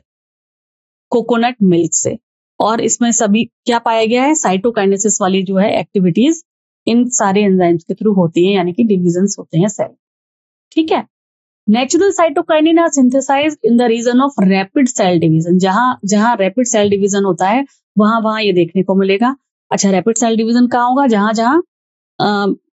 कोकोनट मिल्क से। और इसमें सभी क्या पाया गया है, साइटोकाइनेसिस वाली जो है एक्टिविटीज इन सारे एंजाइम्स के थ्रू होती है, यानी कि डिविजन्स होते हैं सेल। ठीक है, natural cytokinin are synthesised in the region of rapid cell division. जहां रैपिड सेल डिवीजन होता है वहां ये देखने को मिलेगा। अच्छा, रैपिड सेल डिवीजन कहाँ होगा, जहां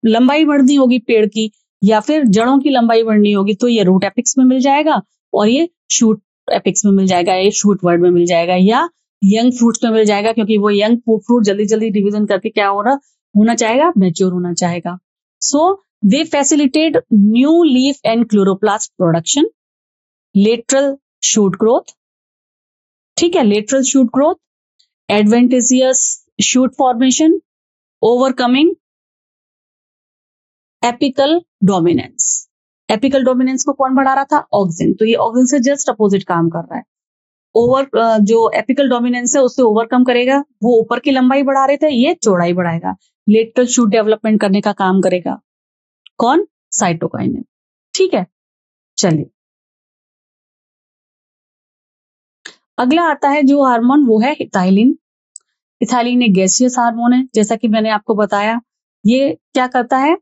लंबाई बढ़नी होगी पेड़ की, या फिर जड़ों की लंबाई बढ़नी होगी, तो ये रूट एपिक्स में मिल जाएगा, और ये शूट एपिक्स में मिल जाएगा, ये शूट वर्ड में मिल जाएगा, या यंग फ्रूट्स में मिल जाएगा, क्योंकि वो यंग फ्रूट जल्दी जल्दी डिवीजन करके क्या होना चाहेगा, मैच्योर होना चाहेगा। सो they facilitate new leaf and chloroplast production, lateral shoot growth, ठीक है, lateral shoot growth, adventitious shoot formation, overcoming apical dominance। Apical dominance को कौन बढ़ा रहा था, ऑक्सिन। तो ये ऑक्सिन से जस्ट अपोजिट काम कर रहा है। जो एपिकल डोमिनेंस है उससे ओवरकम करेगा, वो ऊपर की लंबाई बढ़ा रहे थे, ये चौड़ाई बढ़ाएगा, लेटरल शूट डेवलपमेंट करने का काम करेगा। कौन, साइटोकाइनिन। ठीक है, चलिए अगला आता है जो हार्मोन, वो है इथाइलिन। इथाइलिन एक गैसियस हार्मोन है, जैसा कि मैंने आपको बताया। ये क्या करता है,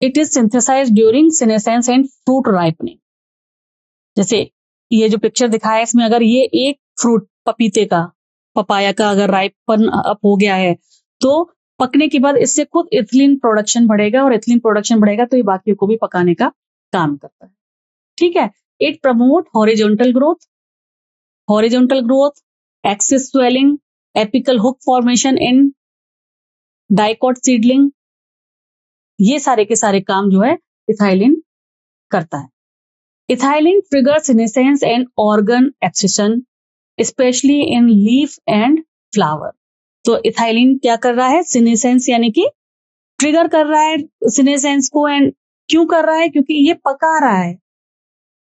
it is synthesised during senescence and fruit ripening. जैसे ये जो पिक्चर दिखाया है, इसमें अगर ये एक फ्रूट पपीते का, पपाया का अगर राइपन अप हो गया है, तो पकने के बाद इससे खुद इथिलीन प्रोडक्शन बढ़ेगा, और इथिलीन प्रोडक्शन बढ़ेगा तो ये बाकियों को भी पकाने का काम करता है। ठीक है, it promote horizontal growth, axis swelling, apical hook formation in dicot seedling. ये सारे के सारे काम जो है इथाइलिन करता है। Ethylene trigger senescence and organ abscission, specially in leaf and flower. तो इथाइलिन क्या कर रहा है, सीनेसेंस यानी कि ट्रिगर कर रहा है सीनेसेंस को। एंड क्यों कर रहा है, क्योंकि ये पका रहा है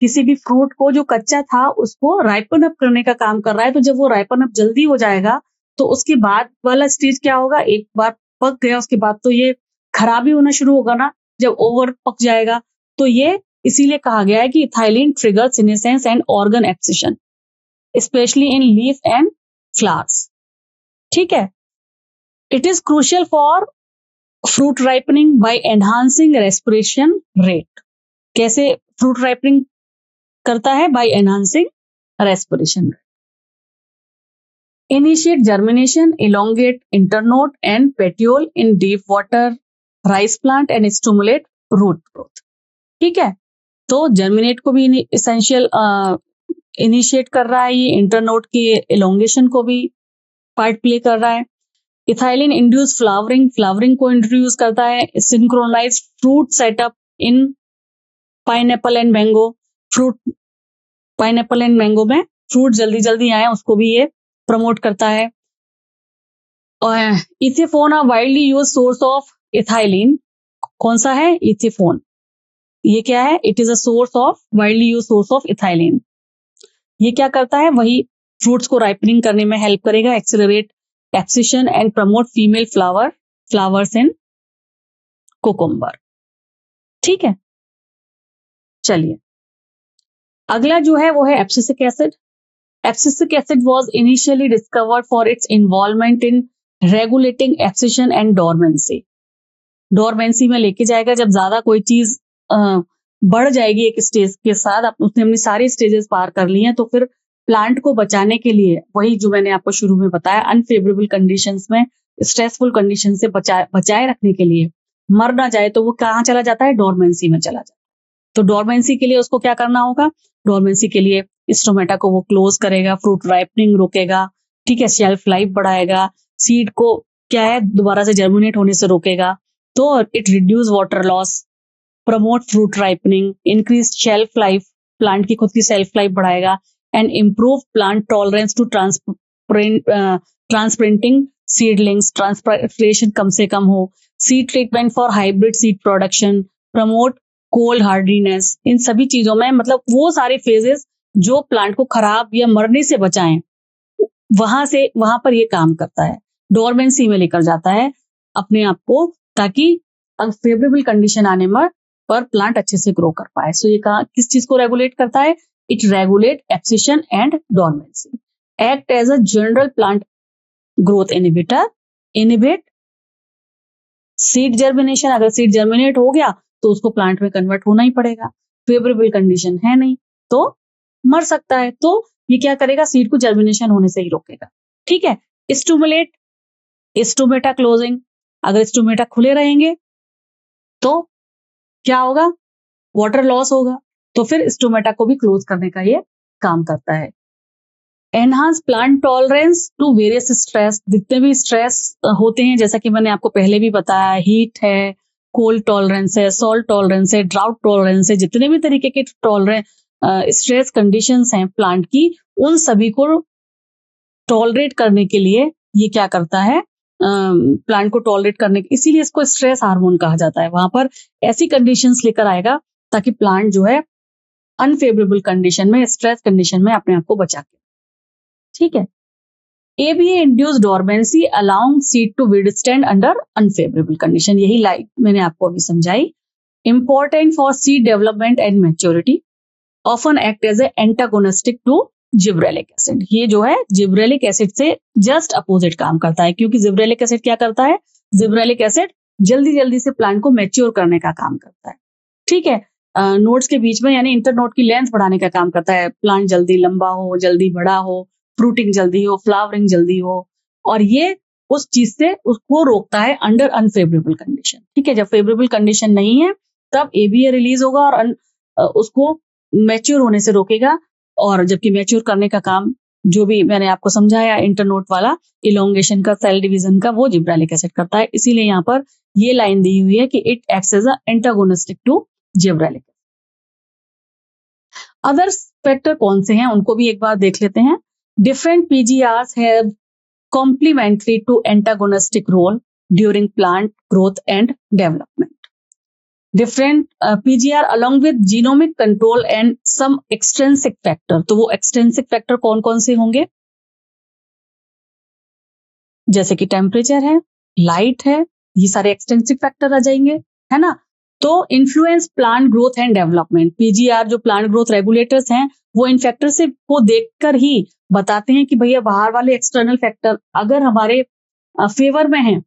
किसी भी फ्रूट को, जो कच्चा था उसको राइपन अप करने का काम कर रहा है। तो जब वो राइपन अप जल्दी हो जाएगा तो उसके बाद वाला स्टेज क्या होगा, एक बार पक गया उसके बाद तो ये खराबी होना शुरू होगा ना, जब ओवर पक जाएगा। तो ये इसीलिए कहा गया है कि ethylene trigger senescence and organ abscission, specially in leaf and flowers. ठीक है, it is crucial for fruit ripening by enhancing respiration rate. कैसे फ्रूट राइपनिंग करता है, by enhancing respiration rate. Initiate germination, elongate internode and petiole in deep water rice plant and stimulate root growth. ठीक है, तो जर्मिनेट को भी इसेंशियल इनिशिएट कर रहा है, ये इंटरनोड की एलोंगेशन को भी पार्ट प्ले कर रहा है। इथाइलिन इंड्यूस फ्लावरिंग, फ्लावरिंग को इंट्रोड्यूस करता है। Synchronise fruit setup in pineapple and mango, fruit pineapple and mango में फ्रूट जल्दी जल्दी आए उसको भी ये प्रमोट करता है। और ethephon a widely use source of ethylene, कौन सा है? इथेफोन। ये क्या है? It is a source of widely use source of ethylene. ये क्या करता है? वही फ्रूट्स को राइपनिंग करने में हेल्प करेगा, accelerate abscission and promote female flowers in cucumber. ठीक है, चलिए अगला जो है वो है abscisic acid. Abscisic acid was initially discovered for its involvement in regulating abscission and dormancy. Dormancy में लेके जाएगा, जब ज्यादा कोई चीज बढ़ जाएगी एक स्टेज के साथ, उसने अपनी सारी स्टेजेस पार कर ली हैं, तो फिर प्लांट को बचाने के लिए, वही जो मैंने आपको शुरू में बताया, अनफेवरेबल कंडीशंस में, स्ट्रेसफुल कंडीशन से बचाए रखने के लिए, मर ना जाए, तो वो कहाँ चला जाता है? डोरमेंसी में चला जाता है। तो डोरमेंसी के लिए उसको क्या करना होगा? डोरमेंसी के लिए स्टोमेटा को वो क्लोज करेगा, फ्रूट राइपनिंग रोकेगा, ठीक है, शेल्फ लाइफ बढ़ाएगा, सीड को क्या है दोबारा से जर्मिनेट होने से रोकेगा, तो it reduce water loss, promote fruit ripening, increase shelf life, plant की खुद की शेल्फ लाइफ बढ़ाएगा, and improve plant tolerance to transplanting seedlings, transpiration कम से कम हो, seed treatment for hybrid seed production, promote cold hardiness. इन सभी चीजों में मतलब वो सारे फेजेस जो प्लांट को खराब या मरने से बचाएं, वहां पर ये काम करता है, डोरमेंसी में लेकर जाता है अपने आप को, ताकि फेवरेबल कंडीशन आने पर प्लांट अच्छे से ग्रो कर पाए। सो ये कहा किस चीज को रेगुलेट करता है? It regulate abscission and dormancy, act as a general plant growth inhibitor, inhibit seed germination. अगर सीड जर्मिनेट हो गया तो उसको प्लांट में कन्वर्ट होना ही पड़ेगा, फेवरेबल कंडीशन है नहीं तो मर सकता है, तो ये क्या करेगा? सीड को जर्मिनेशन होने से ही रोकेगा। ठीक है, स्टूमुलेट स्टोमेटा क्लोजिंग, अगर स्टोमेटा खुले रहेंगे तो क्या होगा? वाटर लॉस होगा, तो फिर स्टोमेटा को भी क्लोज करने का ये काम करता है। Enhance plant tolerance to various stress, जितने भी स्ट्रेस होते हैं, जैसा कि मैंने आपको पहले भी बताया, हीट है, कोल्ड टॉलरेंस है, सॉल्ट टॉलरेंस है, ड्राउट टॉलरेंस है, जितने भी तरीके के स्ट्रेस कंडीशंस हैं प्लांट की, उन सभी को टॉलरेट करने के लिए ये क्या करता है? प्लांट को टॉलरेट करने, इसीलिए इसको स्ट्रेस हार्मोन कहा जाता है। वहां पर ऐसी कंडीशंस लेकर आएगा ताकि प्लांट जो है अनफेवरेबल कंडीशन में, स्ट्रेस कंडीशन में अपने आप को बचा के, ठीक है। ABA induce dormancy allowing seed to withstand under unfavourable condition, यही लाइन मैंने आपको अभी समझाई। Important for seed development and maturity, often act as a antagonistic to gibberellic acid. ये जो है जिब्रेलिक एसिड से जस्ट अपोजिट काम करता है, क्योंकि जिब्रेलिक एसिड क्या करता है? जिब्रेलिक एसिड जल्दी जल्दी से प्लांट को मैच्योर करने का काम करता है, ठीक है। नोड्स के बीच में यानी इंटरनोड की लेंथ बढ़ाने का काम करता है, प्लांट जल्दी लंबा हो, जल्दी बड़ा हो, फ्रूटिंग जल्दी हो, फ्लावरिंग जल्दी हो, और ये उस चीज से उसको रोकता है अंडर अनफेवरेबल कंडीशन, ठीक है। जब फेवरेबल कंडीशन नहीं है तब ABA रिलीज होगा और उसको मैच्योर होने से रोकेगा, और जबकि मैच्योर करने का काम जो भी मैंने आपको समझाया इंटरनोड वाला, इलोंगेशन का, सेल डिवीजन का, वो जिब्रेलिक एसिड करता है। इसीलिए यहाँ पर ये लाइन दी हुई है कि it acts as a antagonistic to gibberellic. Other factor कौन से हैं उनको भी एक बार देख लेते हैं। Different PGRs have complementary to antagonistic role during plant growth and development. Different PGR along with genomic control and some extrinsic factor, तो वो एक्सट्रिंसिक फैक्टर कौन कौन से होंगे? जैसे कि टेम्परेचर है, लाइट है, ये सारे एक्सट्रिंसिक फैक्टर आ जाएंगे, है ना। तो influence plant growth and development, PGR जो प्लांट ग्रोथ रेगुलेटर्स हैं, वो इन फैक्टर से को देखकर ही बताते हैं कि भैया बाहर वाले एक्सटर्नल फैक्टर अगर हमारे फेवर में हैं,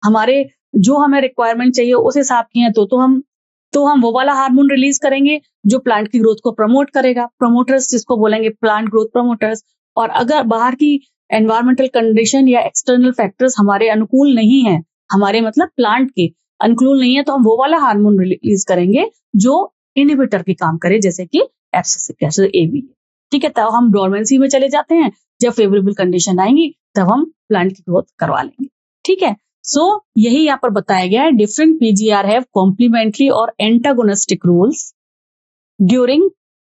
हमारे जो हमें रिक्वायरमेंट चाहिए उस हिसाब की है, तो हम वो वाला हार्मोन रिलीज करेंगे जो प्लांट की ग्रोथ को प्रमोट करेगा, प्रमोटर्स जिसको बोलेंगे प्लांट ग्रोथ प्रमोटर्स। और अगर बाहर की एनवायरमेंटल कंडीशन या एक्सटर्नल फैक्टर्स हमारे अनुकूल नहीं है, हमारे मतलब प्लांट के, अनुकूल नहीं है तो हम वो वाला हार्मोन रिलीज करेंगे जो इनहिबिटर के काम करे, जैसे कि एब्सिसिक एसिड AB। ठीक है, तब हम डोरमेंसी में चले जाते हैं। जब फेवरेबल कंडीशन आएंगी तब हम प्लांट की ग्रोथ करवा लेंगे। ठीक है, सो यही यहाँ पर बताया गया है, डिफरेंट PGR हैव कॉम्प्लीमेंट्री और antagonistic roles during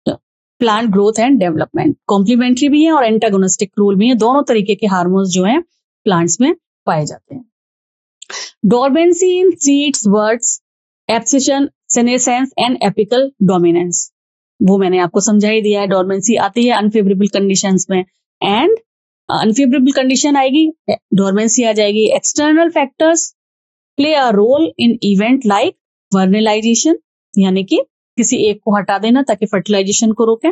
plant growth and development. Complementary भी है और एंटागोनिस्टिक रोल भी है, दोनों तरीके के हार्मोन्स जो हैं प्लांट्स में पाए जाते हैं। Dormancy in seeds, words, abscission, senescence and apical dominance, वो मैंने आपको समझा ही दिया है। डोरमेंसी आती है अनफेवरेबल कंडीशंस में, एंड अनफेवरेबल कंडीशन आएगी, डोरमेंसी आ जाएगी। External factors play a role in event like vernalisation, यानी कि किसी एक को हटा देना ताकि फर्टिलाइजेशन को रोकें।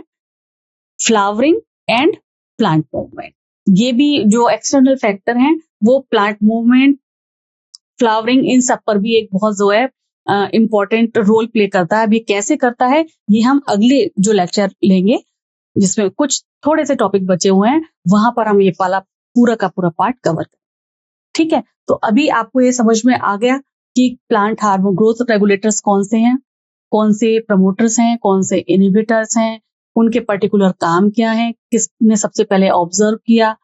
फ्लावरिंग एंड प्लांट मूवमेंट, ये भी जो एक्सटर्नल फैक्टर हैं वो प्लांट मूवमेंट, फ्लावरिंग, इन सब पर भी एक बहुत जो है इंपॉर्टेंट रोल प्ले करता है। अब ये कैसे करता है ये हम अगले जो लेक्चर लेंगे, जिसमें कुछ थोड़े से टॉपिक बचे हुए हैं, वहां पर हम ये वाला पूरा का पूरा पार्ट कवर करें। ठीक है, तो अभी आपको ये समझ में आ गया कि प्लांट हार्मोन ग्रोथ रेगुलेटर्स कौन से हैं, कौन से प्रमोटर्स हैं, कौन से इनहिबिटर्स हैं, उनके पर्टिकुलर काम क्या है, किसने सबसे पहले ऑब्जर्व किया,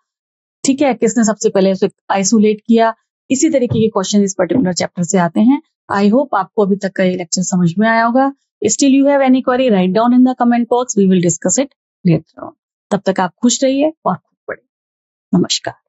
ठीक है, किसने सबसे पहले उसे आइसोलेट किया। इसी तरीके के क्वेश्चन इस पर्टिकुलर चैप्टर से आते हैं। आई होप आपको अभी तक का ये लेक्चर समझ में आया होगा। Still you have any query, write down in the comment box, we will discuss it later on. तब तक आप खुश रहिए और खूब पढ़िए। नमस्कार।